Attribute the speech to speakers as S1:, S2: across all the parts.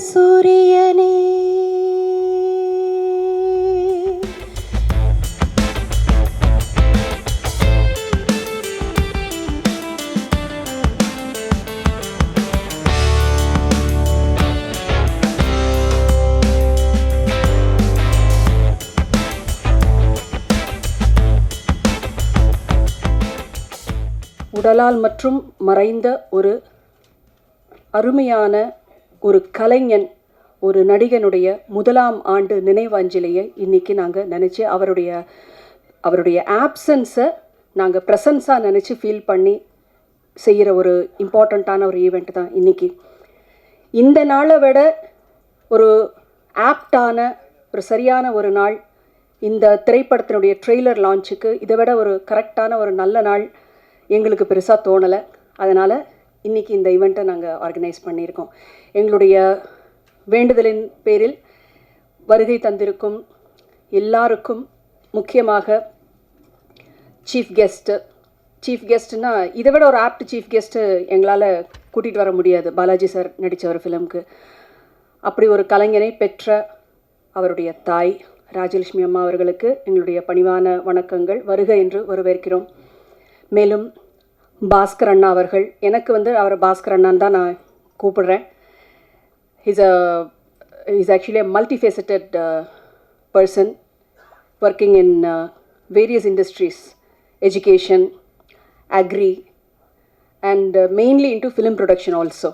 S1: சூரியனே உடலால் மற்றும் மறைந்த ஒரு அருமையான ஒரு கலைஞன், ஒரு நடிகனுடைய முதலாம் ஆண்டு நினைவஞ்சலியை இன்றைக்கி நாங்கள் நினச்சி அவருடைய ஆப்சன்ஸை நாங்கள் ப்ரெசன்ஸாக நினச்சி ஃபீல் பண்ணி செய்கிற ஒரு இம்பார்ட்டண்ட்டான ஒரு ஈவெண்ட் தான் இன்றைக்கி. இந்த நாளை விட ஒரு ஆப்டான ஒரு சரியான ஒரு நாள் இந்த திரைப்படத்தினுடைய ட்ரெய்லர் லான்ச்சுக்கு இதை விட ஒரு கரெக்டான ஒரு நல்ல நாள் எங்களுக்கு பெருசாக தோணலை. அதனால் இன்றைக்கி இந்த ஈவெண்ட்டை நாங்கள் ஆர்கனைஸ் பண்ணியிருக்கோம். எங்களுடைய வேண்டுதலின் பேரில் வருகை தந்திருக்கும் எல்லாருக்கும், முக்கியமாக சீஃப் கெஸ்ட்டுன்னா இதை விட ஒரு ஆப்ட் சீஃப் கெஸ்ட்டு எங்களால் கூட்டிகிட்டு வர முடியாது. பாலாஜி சார் நடித்த ஒரு ஃபிலிமுக்கு அப்படி ஒரு கலைஞனை பெற்ற அவருடைய தாய் ராஜலட்சுமி அம்மா அவர்களுக்கு எங்களுடைய பணிவான வணக்கங்கள். வருக என்று வரவேற்கிறோம். மேலும் பாஸ்கர் அண்ணா அவர்கள், எனக்கு அவரை பாஸ்கர் அண்ணான்னு தான் நான் கூப்பிடுறேன். Is actually a multifaceted person working in various industries, education, agri and mainly into film production also.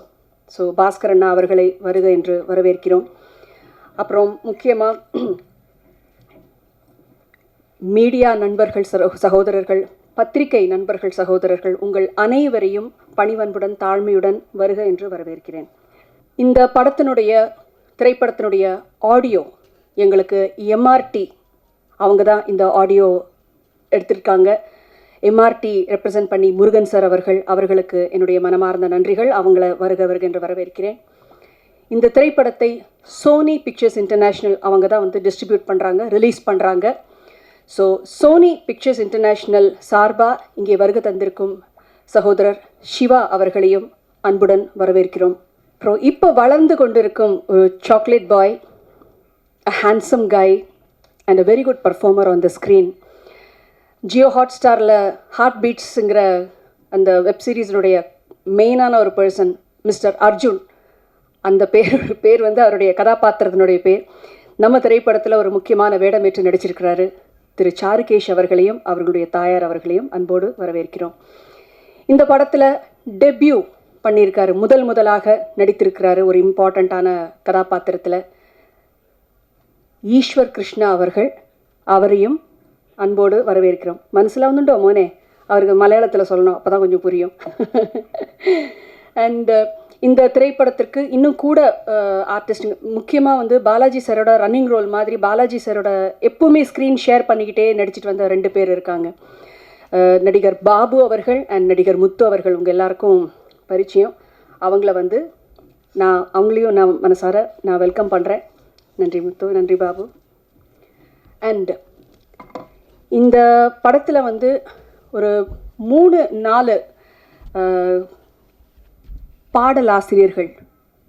S1: So Bhaskar அண்ணா அவர்களை வருக என்று வரவேற்கிறோம். அப்புறம் முக்கியமாக மீடியா நண்பர்கள், சகோதரர்கள், பத்திரிகை நண்பர்கள், சகோதரர்கள், உங்கள் அனைவரையும் பணிவன்புடன் தாழ்மையுடன் வருக என்று வரவேற்கிறேன். இந்த திரைப்படத்தினுடைய ஆடியோ எங்களுக்கு எம்ஆர்டி அவங்க தான் இந்த ஆடியோ எடுத்திருக்காங்க. எம்ஆர்டி ரெப்ரசன்ட் பண்ணி முருகன் சார் அவர்களுக்கு என்னுடைய மனமார்ந்த நன்றிகள். அவங்கள வருக என்று வரவேற்கிறேன். இந்த திரைப்படத்தை சோனி பிக்சர்ஸ் இன்டர்நேஷ்னல் அவங்க தான் டிஸ்ட்ரிபியூட் பண்ணுறாங்க, ரிலீஸ் பண்ணுறாங்க. ஸோ சோனி பிக்சர்ஸ் இன்டர்நேஷ்னல் சார்பாக இங்கே வருகை தந்திருக்கும் சகோதரர் சிவா அவர்களையும் அன்புடன் வரவேற்கிறோம். அப்புறம் இப்போ வளர்ந்து கொண்டிருக்கும் ஒரு chocolate boy, a handsome guy and a very good performer on the screen. Jio ஹாட்ஸ்டாரில் ஹார்ட் பீட்ஸுங்கிற அந்த வெப் சீரீஸினுடைய மெயினான ஒரு பர்சன் மிஸ்டர் அர்ஜுன். அந்த பேர் அவருடைய கதாபாத்திரத்தினுடைய பேர். நம்ம திரைப்படத்தில் ஒரு முக்கியமான வேடமேற்று நடிச்சிருக்கிறாரு திரு சாருகேஷ் அவர்களையும் அவர்களுடைய தாயார் அவர்களையும் அன்போடு வரவேற்கிறோம். இந்த படத்தில் டெபியூ பண்ணியிருக்காரு, முதலாக நடித்திருக்கிறாரு ஒரு இம்பார்ட்டண்ட்டான கதாபாத்திரத்தில் ஈஸ்வர் கிருஷ்ணா அவரையும் அன்போடு வரவேற்கிறோம். மனசில் வந்துட்டோ மோனே, அவருக்கு மலையாளத்தில் சொல்லணும், அப்போ தான் கொஞ்சம் புரியும். அண்ட் இந்த திரைப்படத்திற்கு இன்னும் கூட ஆர்டிஸ்ட், முக்கியமாக பாலாஜி சாரோட ரன்னிங் ரோல் மாதிரி பாலாஜி சாரோட எப்பவுமே ஸ்க்ரீன் ஷேர் பண்ணிக்கிட்டே நடிச்சிட்டு வந்த 2 பேர் இருக்காங்க. நடிகர் பாபு அவர்கள் அண்ட் நடிகர் முத்து அவர்கள். உங்கள் எல்லாருக்கும் பரிச்சயம். அவங்களையும் நான் மனசார வெல்கம் பண்ணுறேன். நன்றி முத்து, நன்றி பாபு. அண்ட் இந்த படத்தில் ஒரு 3-4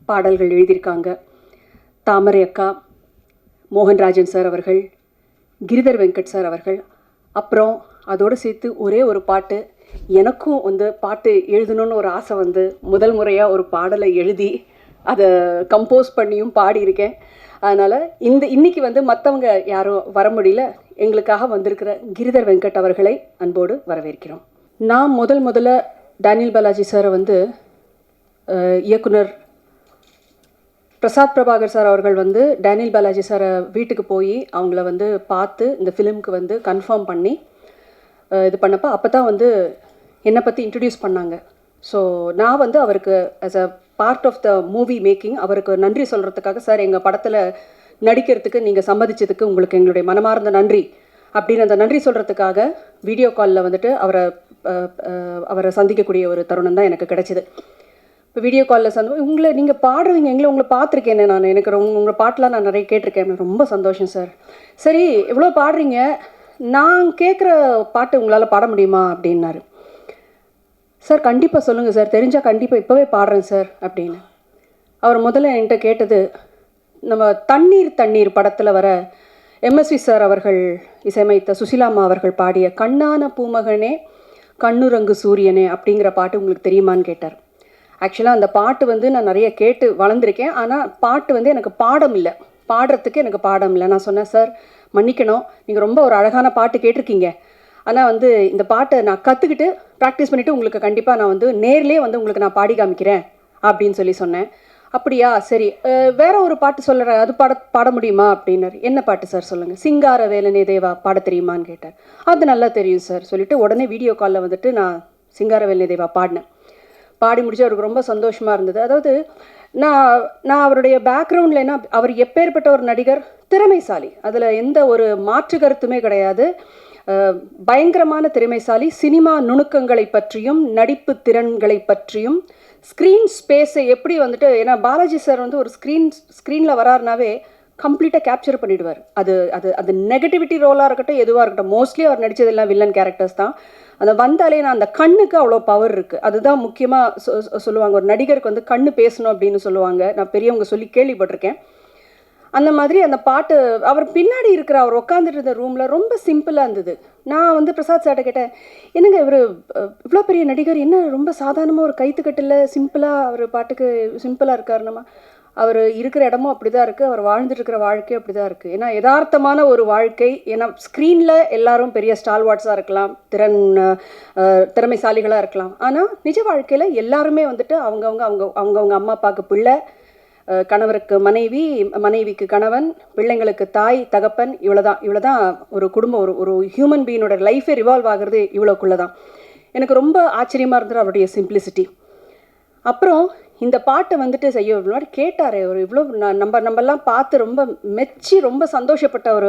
S1: பாடல்கள் எழுதியிருக்காங்க. தாமரை அக்கா, மோகன்ராஜன் சார் அவர்கள், கிரிதர் வெங்கட் சார் அவர்கள். அப்புறம் அதோடு சேர்த்து ஒரே ஒரு பாட்டு, எனக்கும் பாட்டு எழுதணுன்னு ஒரு ஆசை முதல் முறையாக ஒரு பாடலை எழுதி அதை கம்போஸ் பண்ணியும் பாடியிருக்கேன். அதனால் இன்றைக்கி மற்றவங்க யாரும் வர முடியல, எங்களுக்காக வந்திருக்கிற கிரிதர் வெங்கட் அவர்களை அன்போடு வரவேற்கிறோம். நான் முதல்ல டேனியல் பாலாஜி சாரை இயக்குனர் பிரசாத் பிரபாகர் சார் அவர்கள் டேனியல் பாலாஜி சாரை வீட்டுக்கு போய் அவங்கள பார்த்து இந்த ஃபிலிமுக்கு கன்ஃபார்ம் பண்ணி இது பண்ணப்போ அப்போ தான் என்னை பற்றி இன்ட்ரடியூஸ் பண்ணாங்க. ஸோ நான் அவருக்கு as a part of the movie making அவருக்கு நன்றி சொல்கிறதுக்காக, சார் எங்கள் படத்தில் நடிக்கிறதுக்கு நீங்கள் சம்மதிச்சதுக்கு உங்களுக்கு எங்களுடைய மனமார்ந்த நன்றி அப்படின்னு அந்த நன்றி சொல்கிறதுக்காக வீடியோ காலில் அவரை சந்திக்கக்கூடிய ஒரு தருணம் தான் எனக்கு கிடைச்சிது. இப்போ வீடியோ காலில் நீங்கள் பாடுறீங்க, உங்களை பார்த்துருக்கேன் நான், எனக்கு உங்களை பாட்டெலாம் நான் நிறைய கேட்டிருக்கேன், ரொம்ப சந்தோஷம் சார். சரி எவ்வளோ பாடுறீங்க, நான் கேட்குற பாட்டு உங்களால் பாட முடியுமா அப்படின்னாரு. சார் கண்டிப்பாக சொல்லுங்கள் சார், தெரிஞ்சால் கண்டிப்பாக இப்போவே பாடுறேன் சார் அப்படின்னு. அவர் முதல்ல என்கிட்ட கேட்டது, நம்ம தண்ணீர் தண்ணீர் படத்தில் வர எம்எஸ்வி சார் அவர்கள் இசையமைத்த சுசிலாம்மா அவர்கள் பாடிய கண்ணான பூமகனே கண்ணுரங்கு சூரியனே அப்படிங்கிற பாட்டு உங்களுக்கு தெரியுமான்னு கேட்டார். ஆக்சுவலாக அந்த பாட்டு வந்து நான் நிறைய கேட்டு வளர்ந்துருக்கேன். ஆனால் பாட்டு வந்து எனக்கு பாடம் இல்லை, பாடுறதுக்கு எனக்கு பாடம் இல்லை. நான் சொன்னேன், சார் மன்னிக்கணும், நீங்கள் ரொம்ப ஒரு அழகான பாட்டு கேட்டிருக்கீங்க, ஆனால் வந்து இந்த பாட்டை நான் கற்றுக்கிட்டு ப்ராக்டிஸ் பண்ணிவிட்டு உங்களுக்கு கண்டிப்பாக நான் வந்து நேர்லேயே வந்து உங்களுக்கு நான் பாடி காமிக்கிறேன் அப்படின்னு சொன்னேன். அப்படியா, சரி, வேற ஒரு பாட்டு சொல்கிறேன், அது பாட முடியுமா அப்படின்னாரு. என்ன பாட்டு சார் சொல்லுங்கள். சிங்கார வேலனே தேவா பாட தெரியுமான்னு கேட்டார். அது நல்லா தெரியும் சார் சொல்லிவிட்டு உடனே வீடியோ காலில் வந்துட்டு நான் சிங்கார வேலனே தேவா பாடினேன். பாடி முடிச்சு அவருக்கு ரொம்ப சந்தோஷமாக இருந்தது. அதாவது நான் அவருடைய பேக்ரவுண்டில் என்ன, அவர் எப்பேற்பட்ட ஒரு நடிகர், திறமைசாலி, அதில் எந்த ஒரு மாற்று கருத்துமே கிடையாது. பயங்கரமான திறமைசாலி. சினிமா நுணுக்கங்களை பற்றியும் நடிப்பு திறன்களை பற்றியும் ஸ்க்ரீன் ஸ்பேஸை எப்படி வந்துட்டு, ஏன்னா பாலாஜி சார் வந்து ஒரு ஸ்க்ரீனில் வராருனாவே கம்ப்ளீட்டாக கேப்சர் பண்ணிவிடுவார். அது அது அது நெகட்டிவிட்டி ரோலாக இருக்கட்டும், எதுவாக இருக்கட்டும். மோஸ்ட்லி அவர் நடித்ததெல்லாம் வில்லன் கேரக்டர்ஸ் தான். அந்த வந்தாலே நான் அந்த கண்ணுக்கு அவ்வளோ பவர் இருக்குது. அதுதான் முக்கியமாக சொல்லுவாங்க, ஒரு நடிகருக்கு வந்து கண்ணு பேசணும் அப்படின்னு சொல்லுவாங்க. நான் பெரியவங்க சொல்லி கேள்விப்பட்டிருக்கேன். அந்த மாதிரி அந்த பாட்டு அவர் பின்னாடி இருக்கிற அவர் உட்காந்துட்டு இருந்த ரூமில் ரொம்ப சிம்பிளாக இருந்தது. நான் வந்து பிரசாத் சார்ட்ட கேட்டேன், என்னங்க இவர் இவ்வளோ பெரிய நடிகர், என்ன ரொம்ப சாதாரணமாக ஒரு கைத்துக்கட்டில் சிம்பிளாக அவர் பாட்டுக்கு சிம்பிளாக இருக்கார். நம்ம அவர் இருக்கிற இடமும் அப்படி தான் இருக்குது, அவர் வாழ்ந்துட்டு இருக்கிற வாழ்க்கையும் அப்படி தான் இருக்குது. ஏன்னா யதார்த்தமான ஒரு வாழ்க்கை. ஏன்னா ஸ்க்ரீனில் எல்லாரும் பெரிய ஸ்டால்வார்ட்ஸாக இருக்கலாம், திறமைசாலிகளாக இருக்கலாம். ஆனால் நிஜ வாழ்க்கையில் எல்லாருமே வந்துட்டு அவங்கவுங்க அம்மா அப்பாவுக்கு பிள்ளை, கணவருக்கு மனைவி, மனைவிக்கு கணவன், பிள்ளைங்களுக்கு தாய் தகப்பன், இவ்வளோதான் ஒரு குடும்பம். ஒரு ஹியூமன் பீயினோட லைஃபே ரிவால்வ் ஆகிறது இவ்வளோக்குள்ளே தான். எனக்கு ரொம்ப ஆச்சரியமாக இருந்தது அவருடைய சிம்பிளிசிட்டி. அப்புறம் இந்த பாட்டை வந்துட்டு செய்ய இவ்வளோ கேட்டார். ஒரு இவ்வளோ நம்மெல்லாம் பார்த்து ரொம்ப மெச்சி ரொம்ப சந்தோஷப்பட்ட ஒரு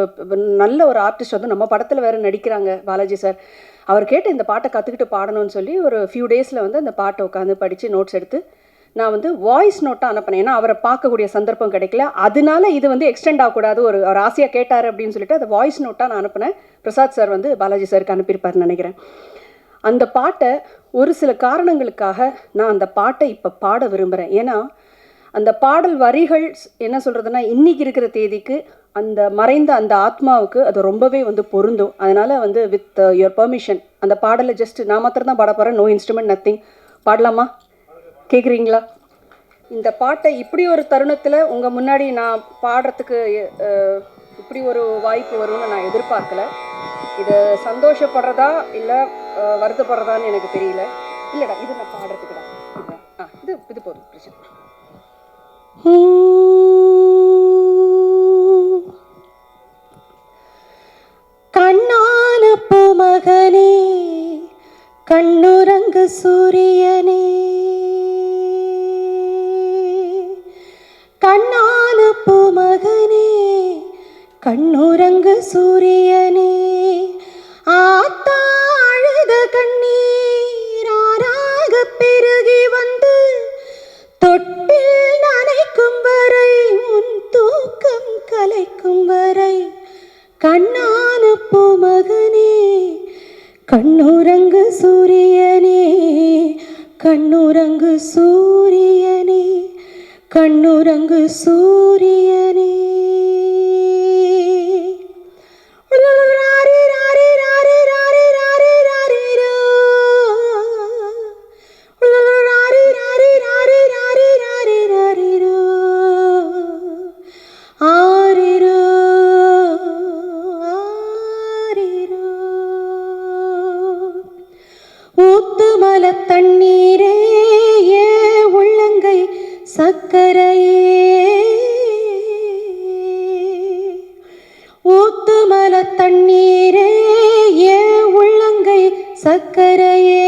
S1: நல்ல ஒரு ஆர்டிஸ்ட் வந்து நம்ம படத்தில் வேறு நடிக்கிறாங்க பாலாஜி சார். அவர் கேட்டு இந்த பாட்டை கற்றுக்கிட்டு பாடணும்னு சொல்லி ஒரு ஃபியூ டேஸில் வந்து அந்த பாட்டை உட்காந்து படித்து நோட்ஸ் எடுத்து நான் வந்து வாய்ஸ் நோட்டாக அனுப்பினேன். ஏன்னா அவரை பார்க்கக்கூடிய சந்தர்ப்பம் கிடைக்கல, அதனால இது வந்து எக்ஸ்டெண்ட் ஆகக்கூடாது, ஒரு ஆசையாக கேட்டார் அப்படின்னு சொல்லிட்டு அதை வாய்ஸ் நோட்டாக நான் அனுப்பினேன். பிரசாத் சார் வந்து பாலாஜி சாருக்கு அனுப்பியிருப்பார்னு நினைக்கிறேன். அந்த பாட்டை ஒரு சில காரணங்களுக்காக நான் அந்த பாட்டை இப்போ பாட விரும்புகிறேன். ஏன்னா அந்த பாடல் வரிகள் என்ன சொல்கிறதுனா, இன்றைக்கி இருக்கிற தேதிக்கு அந்த மறைந்த அந்த ஆத்மாவுக்கு அது ரொம்பவே வந்து பொருந்தும். அதனால் வந்து வித் யுவர் பர்மிஷன் அந்த பாடலை ஜஸ்ட் நான் மாத்திரம் தான் பாட போகிறேன், நோ இன்ஸ்ட்ருமெண்ட் நத்திங். பாடலாமா? கேட்குறீங்களா? இந்த பாட்டை இப்படி ஒரு தருணத்தில் உங்கள் முன்னாடி நான் பாடுறதுக்கு இப்படி ஒரு வாய்ப்பு வரும்னு நான் எதிர்பார்க்கல. இது சந்தோஷப்படுறதா இல்லை வருத்தப்படுறதான்னு எனக்கு தெரியல. இல்லைடா, இது நான் பாடுறதுக்கு தான். இது போதும், பிரச்சனை. கண்ணான பூமகனே கண்ணுரங்கு சூரியனே, கண்ணான பூமகனே கண்ணுரங்கு சூரியனே, ஆத்தா அழுத கண்ணீராக பெருகி வந்து தொட்டில் நனைக்கும் வரை, உன் தூக்கம் கலைக்கும் வரை, கண்ணான பூமகனே கண்ணுரங்கு சூரியனே, கண்ணுரங்கு சூரியனே, கண்ணுரங்கு சூரியனே. ஊத்துமல தண்ணீரே ஏ உள்ளங்கை சக்கரையே, ஊத்துமல தண்ணீரே ஏ உள்ளங்கை சக்கரையே.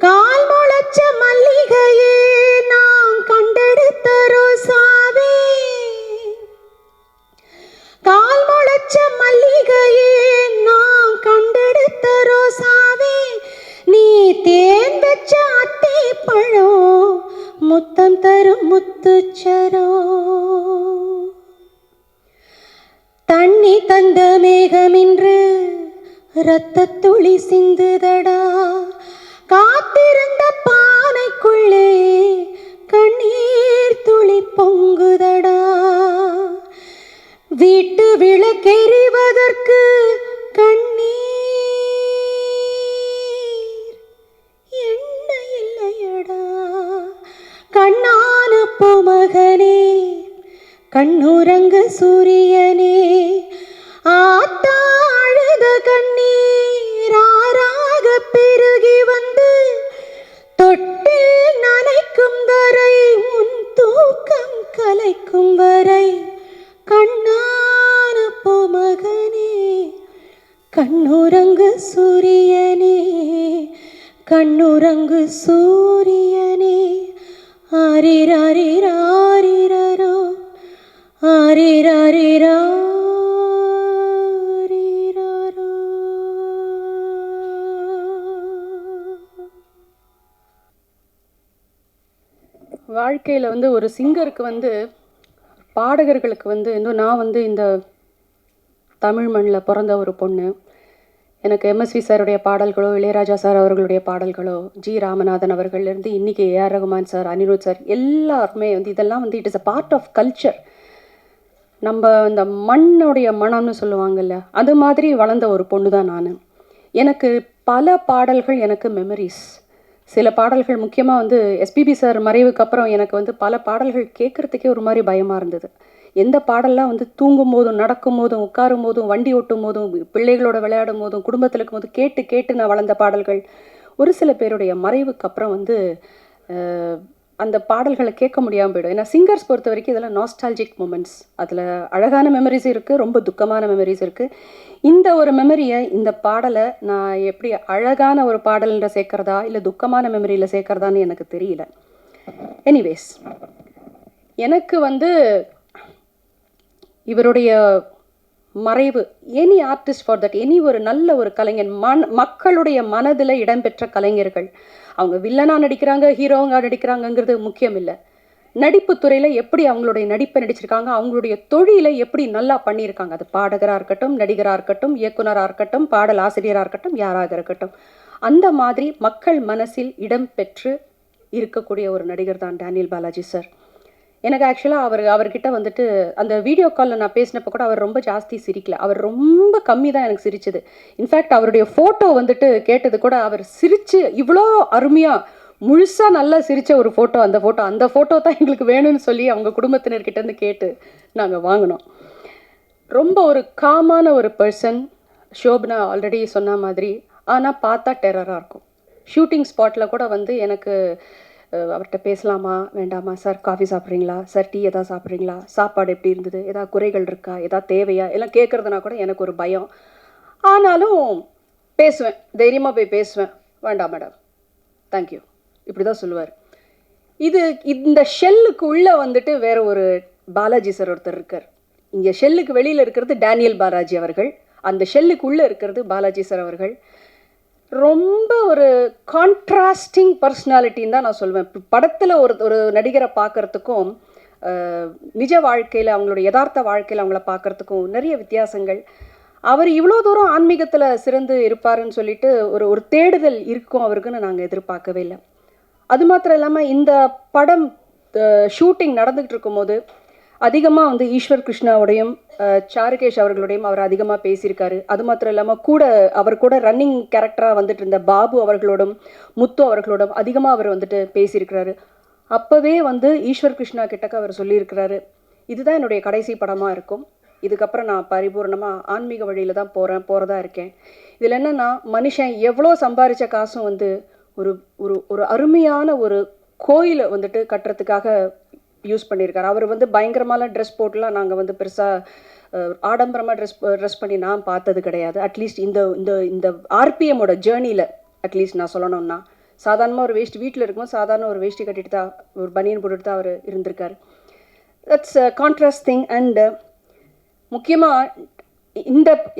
S2: கால் முளைச்ச மல்லிகையே நான் கண்டெடுத்த ரோசாவே, கால் முளைச்ச மல்லிகையே நான் கண்டெடுத்த ரோசாவே, நீ தேன் வச்ச அத்தை பழம் முத்தம் தரும் முத்துச்சரோ, தண்ணி தந்த மேகமின்று இரத்த துளி சிந்துதடா, காத்திருந்த பானைக்குள்ளே கண்ணீர் துளி பொங்குதடா, வீட்டு விளக்கெறிவதற்கு கண்ணீர் என்ன இல்லையடா, கண்ணான பொமகனே கண்ணுறங்கு சூரியனே, ஆத்தா அழுத கண்ணீர் ஆறாக பெருகி வந்து தொட்டில் நனைக்கும் வரை உன் தூக்கம் கலைக்கும் வரை, கண்ணான பொமகனே கண்ணுறங்கு சூரியனே, கண்ணுறங்கு சூரியனே, ஆரிராரிராரிரோ ஆரிராரிரா.
S1: வாழ்க்கையில் வந்து ஒரு சிங்கருக்கு வந்து பாடகர்களுக்கு வந்து இன்னும் நான் வந்து இந்த தமிழ் மண்ணில் பிறந்த ஒரு பொண்ணு. எனக்கு எம்எஸ்வி சாருடைய பாடல்களோ இளையராஜா சார் அவர்களுடைய பாடல்களோ ஜி ராமநாதன் அவர்கள்லேருந்து இன்றைக்கி A R Rahman sir Anirudh sir எல்லாருமே வந்து இதெல்லாம் வந்து it is a part of culture. நம்ம அந்த மண்ணுடைய மனம்னு சொல்லுவாங்கல்ல, அது மாதிரி வளர்ந்த ஒரு பொண்ணு தான் நான். எனக்கு பல பாடல்கள் எனக்கு மெமரிஸ். சில பாடல்கள் முக்கியமாக வந்து எஸ்பிபி சார் மறைவுக்கு அப்புறம் எனக்கு வந்து பல பாடல்கள் கேட்குறதுக்கே ஒரு மாதிரி பயமாக இருந்தது. எந்த பாடல்லாம் வந்து தூங்கும் போதும் நடக்கும் போதும் உட்காரும் போதும் வண்டி ஓட்டும் போதும் பிள்ளைகளோட விளையாடும் போதும் குடும்பத்தில் இருக்கும் போது கேட்டு கேட்டு நான் வளர்ந்த பாடல்கள். ஒரு சில பேருடைய மறைவுக்கு அப்புறம் வந்து அந்த பாடல்களை கேட்க முடியாமல் போயிடும். ஏன்னா சிங்கர்ஸ் பொறுத்த வரைக்கும் இதெல்லாம் நாஸ்டாலஜிக் மூமெண்ட்ஸ். அதில் அழகான மெமரிஸ் இருக்குது, ரொம்ப துக்கமான மெமரிஸ் இருக்குது. இந்த ஒரு மெமரியை இந்த பாடலை நான் எப்படி அழகான ஒரு பாடலில் சேர்க்குறதா இல்லை துக்கமான மெமரியில் சேர்க்குறதான்னு எனக்கு தெரியல. எனிவேஸ், எனக்கு வந்து இவருடைய மறைவு, any artist for that, any ஒரு நல்ல ஒரு கலைஞன், மக்களுடைய மனதில் இடம்பெற்ற கலைஞர்கள், அவங்க வில்லனாக நடிக்கிறாங்க ஹீரோவாக நடிக்கிறாங்கங்கிறது முக்கியம் இல்லை. நடிப்பு துறையில் எப்படி அவங்களுடைய நடிப்பை நடிச்சிருக்காங்க, அவங்களுடைய தொழிலை எப்படி நல்லா பண்ணியிருக்காங்க. அது பாடகராக இருக்கட்டும், நடிகராக இருக்கட்டும், இயக்குனராக இருக்கட்டும், பாடல் ஆசிரியராக இருக்கட்டும், யாராக இருக்கட்டும், அந்த மாதிரி மக்கள் மனசில் இடம்பெற்று இருக்கக்கூடிய ஒரு நடிகர் தான் டேனியல் பாலாஜி சார். எனக்கு ஆக்சுவலாக அவர்கிட்ட வந்துட்டு அந்த வீடியோ காலில் நான் பேசினப்போ கூட அவர் ரொம்ப ஜாஸ்தி சிரிக்கல, அவர் ரொம்ப கம்மி தான் எனக்கு சிரிச்சது. இன்ஃபேக்ட் அவருடைய ஃபோட்டோ வந்துட்டு கேட்டது கூட அவர் சிரித்து இவ்வளோ அருமையாக முழுசாக நல்லா சிரித்த ஒரு ஃபோட்டோ, அந்த ஃபோட்டோ தான் எங்களுக்கு வேணும்னு சொல்லி அவங்க குடும்பத்தினர்கிட்டேருந்து கேட்டு நாங்கள் வாங்கினோம். ரொம்ப ஒரு காமான ஒரு பர்சன். ஷோபனா ஆல்ரெடி சொன்ன மாதிரி, ஆனால் பார்த்தா டெரராக இருக்கும். ஷூட்டிங் ஸ்பாட்டில் கூட வந்து எனக்கு அவர்கிட்ட பேசலாமா வேண்டாமா, சார் காஃபி சாப்பிட்றீங்களா, சார் டீ எதாவது சாப்பிட்றீங்களா, சாப்பாடு எப்படி இருந்தது, எதாவது குறைகள் இருக்கா, எதாவது தேவையா, எல்லாம் கேட்குறதுனா கூட எனக்கு ஒரு பயம். ஆனாலும் பேசுவேன், தைரியமாக போய் பேசுவேன். வேண்டாம் மேடம், தேங்க்யூ, இப்படி தான் சொல்லுவார். இந்த ஷெல்லுக்கு உள்ளே வந்துட்டு வேற ஒரு பாலாஜி சார் ஒருத்தர் இருக்கார். இங்கே ஷெல்லுக்கு வெளியில் இருக்கிறது டேனியல் பாலாஜி அவர்கள், அந்த ஷெல்லுக்கு உள்ளே இருக்கிறது பாலாஜி சார் அவர்கள். ரொம்ப ஒரு கான்ட்ராஸ்டிங் பர்சனாலிட்டின்னு தான் நான் சொல்வேன். படத்தில் ஒரு நடிகரை பார்க்குறதுக்கும் நிஜ வாழ்க்கையில் அவங்களோட யதார்த்த வாழ்க்கையில் அவங்கள பார்க்குறதுக்கும் நிறைய வித்தியாசங்கள். அவர் இவ்வளோ தூரம் ஆன்மீகத்தில் சிறந்து இருப்பாருன்னு சொல்லிட்டு ஒரு தேடுதல் இருக்கும் அவருக்குன்னு நாங்கள் எதிர்பார்க்கவே இல்லை. அது மாத்திரம் இல்லாமல் இந்த படம் ஷூட்டிங் நடந்துகிட்டு இருக்கும்போது அதிகமாக வந்து ஈஸ்வர் கிருஷ்ணாவோடையும் சாருகேஷ் அவர்களுடையும் அவர் அதிகமாக பேசியிருக்காரு. அது மாத்திரம் இல்லாமல் அவர் கூட ரன்னிங் கேரக்டராக வந்துட்டு இருந்த பாபு அவர்களோடும் முத்து அவர்களோடும் அதிகமாக அவர் வந்துட்டு பேசியிருக்கிறாரு. அப்போவே வந்து ஈஸ்வர் கிருஷ்ணா கிட்டக்க அவர் சொல்லியிருக்கிறாரு, இதுதான் என்னுடைய கடைசி படமாக இருக்கும், இதுக்கப்புறம் நான் பரிபூர்ணமாக ஆன்மீக வழியில் தான் போகிறதா இருக்கேன். இதில் என்னென்னா, மனுஷன் எவ்வளோ சம்பாதிச்ச காசும் வந்து ஒரு ஒரு அருமையான ஒரு கோயிலை வந்துட்டு கட்டுறதுக்காக யூஸ் பண்ணியிருக்காரு. அவர் வந்து பயங்கரமான ட்ரெஸ் போட்டுலாம் நாங்கள் வந்து பெருசாக ஆடம்பரமாக ட்ரெஸ் பண்ணி நான் பார்த்தது கிடையாது. அட்லீஸ்ட் இந்த இந்த இந்த ஆர்பிஎம்மோட ஜேர்னியில் அட்லீஸ்ட் நான் சொல்லணும்னா சாதாரணமாக ஒரு வேஷ்டி வீட்டில் இருக்கும்போது சாதாரண ஒரு வேஷ்டி கட்டிட்டு தான் ஒரு பனியன் போட்டுட்டு தான் அவர் இருந்திருக்காரு. That's contrast thing. அண்ட் முக்கியமாக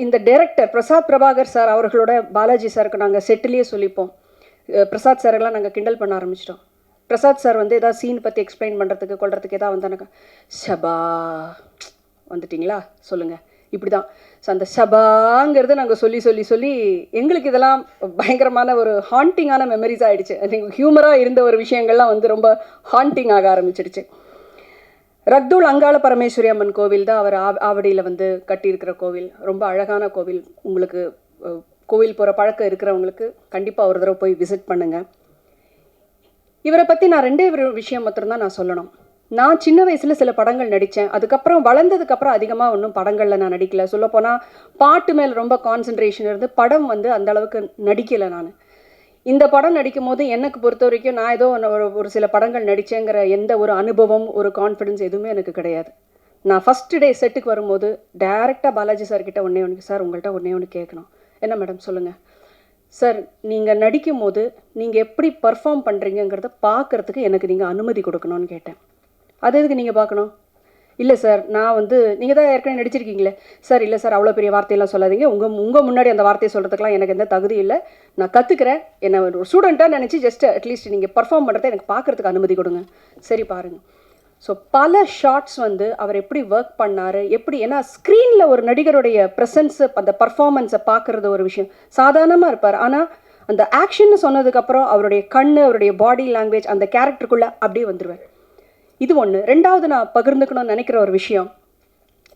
S1: இந்த டைரக்டர் பிரசாத் பிரபாகர் சார் அவர்களோட பாலாஜி சாருக்கு நாங்கள் செட்டிலேயே சொல்லிப்போம். பிரசாத் சாரெல்லாம் நாங்கள் கிண்டல் பண்ண ஆரம்பிச்சிட்டோம். பிரசாத் சார் வந்து எதாவது சீன் பற்றி எக்ஸ்பிளைன் பண்ணுறதுக்கு கொள்றதுக்கு எதாவது வந்தானாக்கா, ஷபா வந்துட்டிங்களா சொல்லுங்கள், இப்படி தான். ஸோ அந்த ஷபாங்கிறத நாங்கள் சொல்லி சொல்லி சொல்லி எங்களுக்கு இதெல்லாம் பயங்கரமான ஒரு ஹாண்டிங்கான மெமரிஸ் ஆகிடுச்சு. நீங்கள் ஹியூமராக இருந்த ஒரு விஷயங்கள்லாம் வந்து ரொம்ப ஹாண்டிங் ஆக ஆரம்பிச்சிடுச்சு. ரக்தூல் அங்காள பரமேஸ்வரி அம்மன் கோவில் தான் அவர் ஆவடியில் வந்து கட்டியிருக்கிற கோவில். ரொம்ப அழகான கோவில். உங்களுக்கு கோவில் போகிற பழக்கம் இருக்கிறவங்களுக்கு கண்டிப்பாக ஒரு தடவை போய் விசிட் பண்ணுங்கள். இவரை பற்றி நான் ரெண்டே விஷயம் மட்டும்தான் நான் சொல்லணும். நான் சின்ன வயசில் சில படங்கள் நடித்தேன். அதுக்கப்புறம் வளர்ந்ததுக்கப்புறம் அதிகமாக ஒன்றும் படங்களில் நான் நடிக்கலை. சொல்லப்போனால் பாட்டு மேலே ரொம்ப கான்சன்ட்ரேஷன் இருந்து படம் வந்து அந்தளவுக்கு நடிக்கலை நான். இந்த படம் நடிக்கும் போது எனக்கு பொறுத்த வரைக்கும் நான் ஏதோ ஒரு சில படங்கள் நடித்தேங்கிற எந்த ஒரு அனுபவம், ஒரு கான்ஃபிடென்ஸ் எதுவுமே எனக்கு கிடையாது. நான் ஃபஸ்ட்டு டே செட்டுக்கு வரும்போது டைரெக்டாக பாலாஜி சார்கிட்ட சார் உங்கள்கிட்ட ஒன்று கேட்கணும். என்ன மேடம் சொல்லுங்கள். சார் நீங்கள் நடிக்கும் போது நீங்கள் எப்படி பர்ஃபார்ம் பண்ணுறீங்கிறத பார்க்குறதுக்கு எனக்கு நீங்கள் அனுமதி கொடுக்கணும்னு கேட்டேன். அது எதுக்கு நீங்கள் பார்க்கணும்? இல்லை சார், நான் வந்து நீங்கள் தான் ஏற்கனவே நடிச்சிருக்கீங்களே. சார் இல்லை சார், அவ்வளோ பெரிய வார்த்தையெல்லாம் சொல்லாதீங்க. உங்கள் முன்னாடி அந்த வார்த்தையை சொல்கிறதுக்கெலாம் எனக்கு எந்த தகுதி இல்லை. நான் கற்றுக்கிறேன். என்னை ஒரு ஸ்டூடெண்ட்டாக நினச்சி ஜஸ்ட் அட்லீஸ்ட் நீங்கள் பர்ஃபார்ம் பண்ணுறதை எனக்கு பார்க்குறதுக்கு அனுமதி கொடுங்க. சரி பாருங்கள். ஸோ பல ஷார்ட்ஸ் வந்து அவர் எப்படி ஒர்க் பண்ணார், எப்படி, ஏன்னா ஸ்க்ரீனில் ஒரு நடிகருடைய ப்ரெசன்ஸு, அந்த பர்ஃபார்மன்ஸை பார்க்குறது ஒரு விஷயம். சாதாரணமாக இருப்பார். ஆனால் அந்த ஆக்ஷன்னு சொன்னதுக்கப்புறம் அவருடைய கண், அவருடைய பாடி லாங்குவேஜ், அந்த கேரக்டருக்குள்ளே அப்படியே வந்துடுவார். இது ஒன்று. ரெண்டாவது நான் பகிர்ந்துக்கணும்னு நினைக்கிற ஒரு விஷயம்,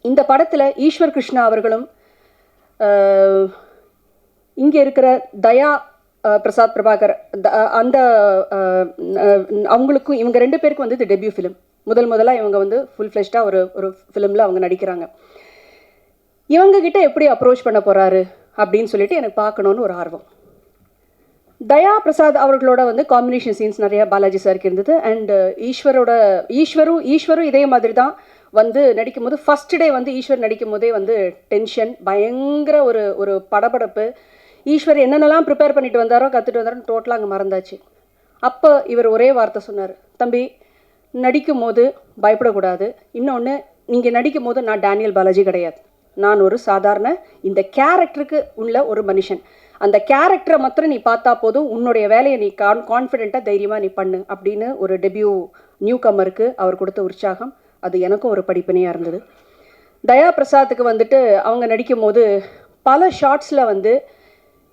S1: இந்த படத்தில் ஈஸ்வர் கிருஷ்ணா அவர்களும் இங்கே இருக்கிற தயா பிரசாத் பிரபாகர் அந்த அவங்களுக்கும், இவங்க ரெண்டு பேருக்கும் வந்து இது டெபியூ ஃபிலிம். முதலாக இவங்க வந்து ஃபுல் ஃப்ளெஷ்டாக ஒரு ஃபிலிமில் அவங்க நடிக்கிறாங்க. இவங்ககிட்ட எப்படி அப்ரோச் பண்ண போகிறாரு அப்படின்னு சொல்லிட்டு எனக்கு பார்க்கணுன்னு ஒரு ஆர்வம். தயா பிரசாத் அவர்களோட வந்து காம்பினேஷன் சீன்ஸ் நிறையா பாலாஜி சாருக்கு இருந்தது. அண்ட் ஈஸ்வரும் இதே மாதிரி தான் வந்து நடிக்கும் போது ஃபஸ்ட் டே வந்து ஈஸ்வர் நடிக்கும் போதே வந்து டென்ஷன், பயங்கர ஒரு படபடப்பு. ஈஸ்வர் என்னென்னலாம் ப்ரிப்பேர் பண்ணிட்டு வந்தாரோ கற்றுட்டு வந்தாரோ டோட்டலாக அங்கே மறந்தாச்சு. அப்போ இவர் ஒரே வார்த்தை சொன்னார், தம்பி நடிக்கும் போது பயப்படக்கூடாது. இன்னொன்று, நீங்கள் நடிக்கும் போது நான் டேனியல் பாலாஜி கிடையாது. நான் ஒரு சாதாரண இந்த கேரக்டருக்கு உள்ள ஒரு மனுஷன். அந்த கேரக்டரை மாத்திரம் நீ பார்த்தா போதும், உன்னுடைய வேலையை நீ கான்ஃபிடென்ட்டாக தைரியமாக நீ பண்ணு அப்படின்னு ஒரு டெபியூ நியூ கம்மருக்கு அவர் கொடுத்த உற்சாகம் அது எனக்கும் ஒரு படிப்பினையாக இருந்தது. தயா பிரசாத்துக்கு வந்துட்டு அவங்க நடிக்கும் போது பல ஷார்ட்ஸில் வந்து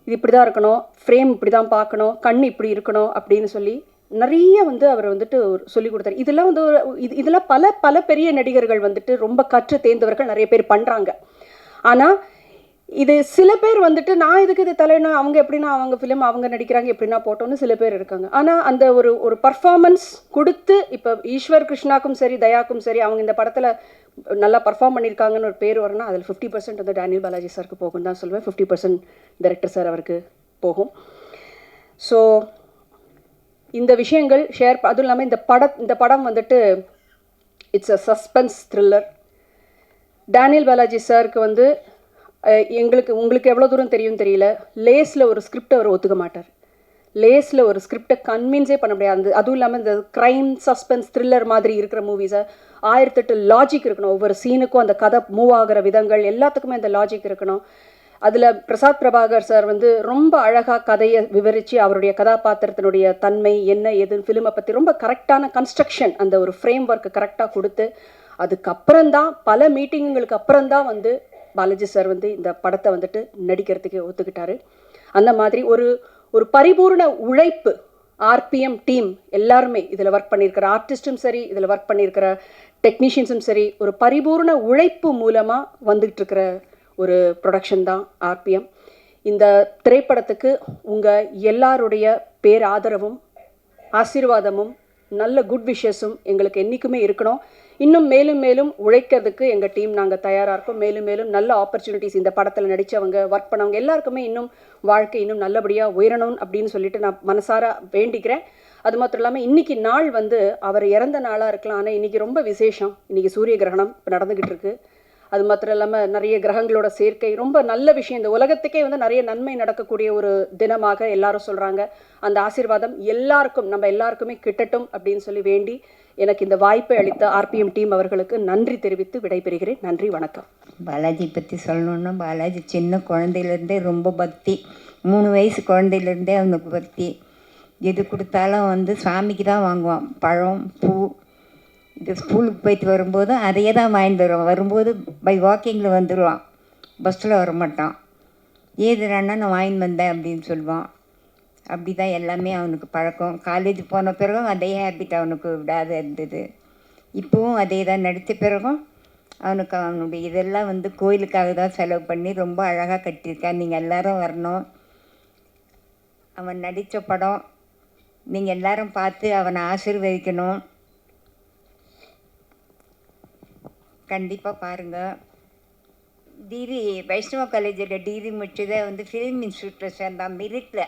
S1: இது இப்படி தான் இருக்கணும், ஃப்ரேம் இப்படி தான் பார்க்கணும், கண் இப்படி இருக்கணும் அப்படின்னு சொல்லி நிறைய வந்து அவர் வந்துட்டு சொல்லி கொடுத்தாரு. இதெல்லாம் வந்து இதெல்லாம் பல பெரிய நடிகர்கள் வந்துட்டு ரொம்ப கற்று தேர்ந்தவர்கள் நிறைய பேர் பண்ணுறாங்க. ஆனால் இது சில பேர் வந்துட்டு நான் இதுக்கு இது தலையணும், அவங்க எப்படின்னா அவங்க ஃபிலிம் அவங்க நடிக்கிறாங்க எப்படின்னா போட்டோன்னு சில பேர் இருக்காங்க. ஆனால் அந்த ஒரு பர்ஃபார்மன்ஸ் கொடுத்து, இப்போ ஈஸ்வர் கிருஷ்ணாக்கும் சரி தயாக்கும் சரி அவங்க இந்த படத்தில் நல்லா பர்ஃபார்ம் பண்ணியிருக்காங்கன்னு ஒரு பேர் வரணும்னா அதில் 50% வந்து டேனியல் பாலாஜி சாருக்கு போகும் தான் சொல்லுவேன். 50% டைரக்டர் சார் அவருக்கு போகும். ஸோ இந்த விஷயங்கள் அதுவும் இல்லாமல் இந்த படம் வந்துட்டு it's a suspense thriller. Daniel Balaji சாருக்கு வந்து உங்களுக்கு எவ்வளோ தூரம் தெரியும் தெரியல, லேஸில் ஒரு ஸ்கிரிப்டை அவர் ஒத்துக்க மாட்டார். லேஸில் ஒரு ஸ்கிரிப்டை கன்வின்ஸே பண்ண முடியாது. அதுவும் இல்லாமல் இந்த க்ரைம் சஸ்பென்ஸ் த்ரில்லர் மாதிரி இருக்கிற மூவிஸை 1008 லாஜிக் இருக்கணும். ஒவ்வொரு சீனுக்கும் அந்த கதை மூவ் ஆகிற விதங்கள் எல்லாத்துக்குமே அந்த லாஜிக் இருக்கணும். அதில் பிரசாத் பிரபாகர் சார் வந்து ரொம்ப அழகாக கதையை விவரித்து அவருடைய கதாபாத்திரத்தினுடைய தன்மை என்ன ஏதுன்னு ஃபிலிமை பற்றி ரொம்ப கரெக்டான கன்ஸ்ட்ரக்ஷன், அந்த ஒரு ஃப்ரேம் ஒர்க்கு கரெக்டாக கொடுத்து, அதுக்கப்புறம்தான் பல மீட்டிங்குகளுக்கு அப்புறம்தான் வந்து பாலாஜி சார் வந்து இந்த படத்தை வந்துட்டு நடிக்கிறதுக்கு ஒத்துக்கிட்டாரு. அந்த மாதிரி ஒரு பரிபூர்ண உழைப்பு ஆர்பிஎம் டீம் எல்லாருமே இதில் ஒர்க் பண்ணியிருக்கிற ஆர்டிஸ்ட்டும் சரி, இதில் ஒர்க் பண்ணியிருக்கிற டெக்னீஷியன்ஸும் சரி, ஒரு பரிபூர்ண உழைப்பு மூலமாக வந்துகிட்டு இருக்கிற ஒரு ப்ரொடக்ஷன் தான் ஆர்பிஎம். இந்த திரைப்படத்துக்கு உங்கள் எல்லாருடைய பேராதரவும் ஆசீர்வாதமும் நல்ல குட் விஷஸும் எங்களுக்கு என்றைக்குமே இருக்கணும். இன்னும் மேலும் மேலும் உழைக்கிறதுக்கு எங்கள் டீம் நாங்கள் தயாராக இருக்கோம். மேலும் மேலும் நல்ல ஆப்பர்ச்சுனிட்டிஸ் இந்த படத்தில் நடித்தவங்க ஒர்க் பண்ணவங்க எல்லாருக்குமே இன்னும் வாழ்க்கை இன்னும் நல்லபடியாக உயரணும் அப்படின்னு சொல்லிட்டு நான் மனசார வேண்டிக்கிறேன். அது மாத்திரம் இல்லாமல் இன்றைக்கி நாள் வந்து அவர் இறந்த நாளாக இருக்கலாம், ஆனால் இன்றைக்கி ரொம்ப விசேஷம். இன்றைக்கி சூரிய கிரகணம் இப்போ நடந்துக்கிட்டு இருக்கு. அது மாத்திரம் இல்லாமல் நிறைய கிரகங்களோட சேர்க்கை, ரொம்ப நல்ல விஷயம். இந்த உலகத்துக்கே வந்து நிறைய நன்மை நடக்கக்கூடிய ஒரு தினமாக எல்லாரும் சொல்கிறாங்க. அந்த ஆசீர்வாதம் எல்லாருக்கும், நம்ம எல்லாருக்குமே கிட்டட்டும் அப்படின்னு சொல்லி வேண்டி எனக்கு இந்த வாய்ப்பை அளித்த ஆர்பிஎம் டீம் அவர்களுக்கு நன்றி தெரிவித்து விடைபெறுகிறேன். நன்றி, வணக்கம்.
S3: பாலாஜி பற்றி சொல்லணுன்னா, பாலாஜி சின்ன குழந்தையிலேருந்தே ரொம்ப பக்தி. 3 வயசு குழந்தையிலேருந்தே அவனுக்கு பக்தி. எது கொடுத்தாலும் வந்து சாமிக்கு தான் வாங்குவான். பழம், பூ. இது ஸ்கூலுக்கு போயிட்டு வரும்போது அதையே தான் வாங்கிட்டு வருவான். வரும்போது பை வாக்கிங்கில் வந்துடுவான், பஸ்ஸில் வரமாட்டான். ஏதுடான்னா நான் வாங்கிட்டு வந்தேன் அப்படின்னு சொல்லுவான். அப்படி தான் எல்லாமே அவனுக்கு பழக்கம். காலேஜ் போன பிறகும் அதே ஹேபிட் அவனுக்கு விடாத இருந்தது. இப்போவும் அதே தான். நடித்த பிறகும் அவனுக்கு அவனுடைய இதெல்லாம் வந்து கோயிலுக்காக தான் செலவு பண்ணி ரொம்ப அழகாக கட்டியிருக்கான். நீங்கள் எல்லோரும் வரணும். அவன் நடித்த படம் நீங்கள் எல்லாரும் பார்த்து அவனை ஆசீர்வதிக்கணும். கண்டிப்பாக பாருங்கள். டிகிரி வைஷ்ணவ காலேஜில் டிகிரி முடிச்சதை வந்து ஃபிலிம் இன்ஸ்டியூட்டில் சேர்ந்தான். மெரிட்டில்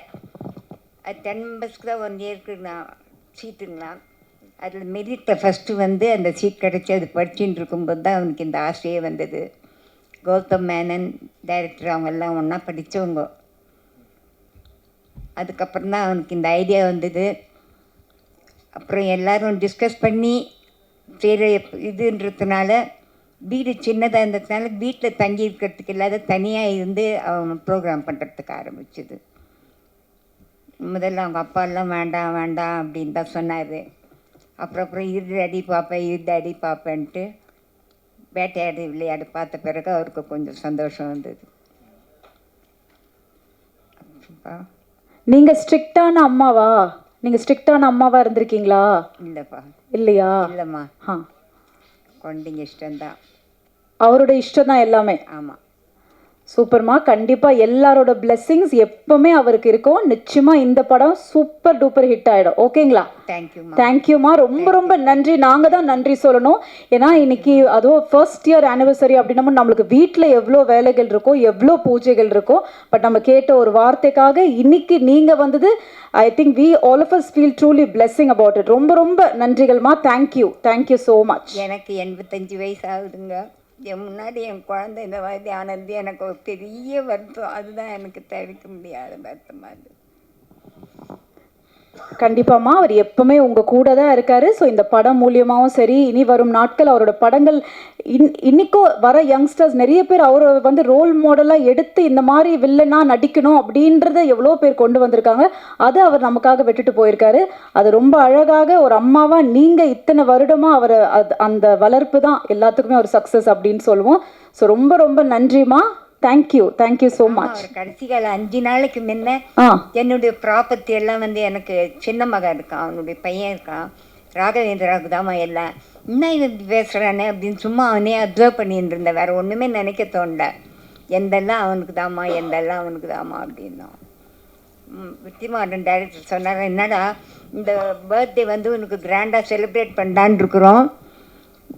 S3: அது 10 மெம்பர்ஸ்க்கு தான் 1 இயருக்கு நான் சீட்டுங்களாம். அதில் மெரிட்டில் ஃபஸ்ட்டு வந்து அந்த சீட் கிடச்சி அது படிச்சுட்டு இருக்கும்போது தான் அவனுக்கு இந்த ஆசையே வந்தது. கௌதம் மேனன் டைரக்டர் அவங்கெல்லாம் ஒன்றா படித்தவங்க. அதுக்கப்புறம் தான் அவனுக்கு இந்த ஐடியா வந்தது. அப்புறம் எல்லோரும் டிஸ்கஸ் பண்ணி சரி இதுன்றதுனால வீடு சின்னதாக இருந்ததுனால வீட்டில் தங்கி இருக்கிறதுக்கு இல்லாத தனியாக இருந்து அவன் ப்ரோக்ராம் பண்ணுறதுக்கு ஆரம்பிச்சிது. முதல்ல அவங்க அப்பாலாம் வேண்டாம் வேண்டாம் அப்படின்னு தான் சொன்னார். அப்புறம் இது அடி பார்ப்பேன், இது அடி பார்ப்பேன்ட்டு வேட்டையாடு விளையாடு பார்த்த பிறகு அவருக்கு கொஞ்சம் சந்தோஷம் வந்தது.
S4: நீங்கள் ஸ்ட்ரிக்டான அம்மாவா? நீங்கள் ஸ்ட்ரிக்டான அம்மாவாக இருந்திருக்கீங்களா?
S3: இல்லைப்பா.
S4: இல்லையா?
S3: இல்லைம்மா. குழந்தைங்க இஷ்டம்தான்.
S4: அவரோட இஷ்டம் தான் எல்லாமே.
S3: ஆமாம்.
S4: சூப்பர்மா. கண்டிப்பாக எல்லாரோட பிளெஸ்ஸிங்ஸ் எப்பவுமே அவருக்கு இருக்கும். நிச்சயமாக இந்த படம் சூப்பர் டூப்பர் ஹிட் ஆகிடும். ஓகேங்களா?
S3: தேங்க்யூம்மா.
S4: தேங்க்யூம்மா. ரொம்ப ரொம்ப நன்றி. நாங்கள் தான் நன்றி சொல்லணும். ஏன்னா இன்னைக்கு அதுவும் ஃபர்ஸ்ட் இயர் ஆனிவர்சரி அப்படின்னா நம்மளுக்கு வீட்டில் எவ்வளோ வேலைகள் இருக்கும், எவ்வளோ பூஜைகள் இருக்கும். பட் நம்ம கேட்ட ஒரு வார்த்தைக்காக இன்னைக்கு நீங்கள் வந்தது, I think we all of us feel truly blessing about it. ரொம்ப ரொம்ப நன்றிகள்மா. தேங்க்யூ. Thank you so much.
S3: எனக்கு 85 வயசு ஆகுதுங்க. என் முன்னாடி என் குழந்தை இந்த மாதிரி ஆனது எனக்கு ஒரு பெரிய வருத்தம். அதுதான் எனக்கு தவிர்க்க முடியாத வருத்தமாக இருக்குது.
S4: கண்டிப்பாம்மா. அவர் எப்பவுமே உங்கள் கூட தான் இருக்காரு. ஸோ இந்த படம் மூலியமாகவும் சரி, இனி வரும் நாட்கள் அவரோட படங்கள் இன்னைக்கும் வர யங்ஸ்டர்ஸ் நிறைய பேர் அவரை வந்து ரோல் மாடலாக எடுத்து இந்த மாதிரி வில்லனாக நடிக்கணும் அப்படின்றத எவ்வளோ பேர் கொண்டு வந்திருக்காங்க. அதை அவர் நமக்காக விட்டுட்டு போயிருக்காரு. அது ரொம்ப அழகாக ஒரு அம்மாவாக நீங்கள் இத்தனை வருடமாக அவரை அந்த வளர்ப்பு தான் எல்லாத்துக்குமே ஒரு சக்ஸஸ் அப்படின்னு சொல்லுவோம். ஸோ ரொம்ப ரொம்ப நன்றிம்மா. தேங்க்யூ. Thank you so much.
S3: கடைசி காலம் 5 நாளைக்கு முன்ன என்னுடைய ப்ராப்பர்ட்டி எல்லாம் வந்து எனக்கு சின்ன மகன் இருக்கான், அவனுடைய பையன் இருக்கான், ராகவேந்திராவுக்கு தாம்மா எல்லாம். இன்னும் இவன் பேசுகிறானே அப்படின்னு சும்மா அவனே அப்சர்வ் பண்ணிட்டு இருந்தேன். வேறு ஒன்றுமே நினைக்க தோண்ட. எந்தெல்லாம் அவனுக்கு தாம்மா, எந்தெல்லாம் அவனுக்கு தாம்மா அப்படின்னா. வெற்றிமாறன் டைரக்டர் சொன்னார், என்னடா இந்த பர்த்டே வந்து உனக்கு கிராண்டாக செலிப்ரேட் பண்ணலான் இருக்கிறோம்,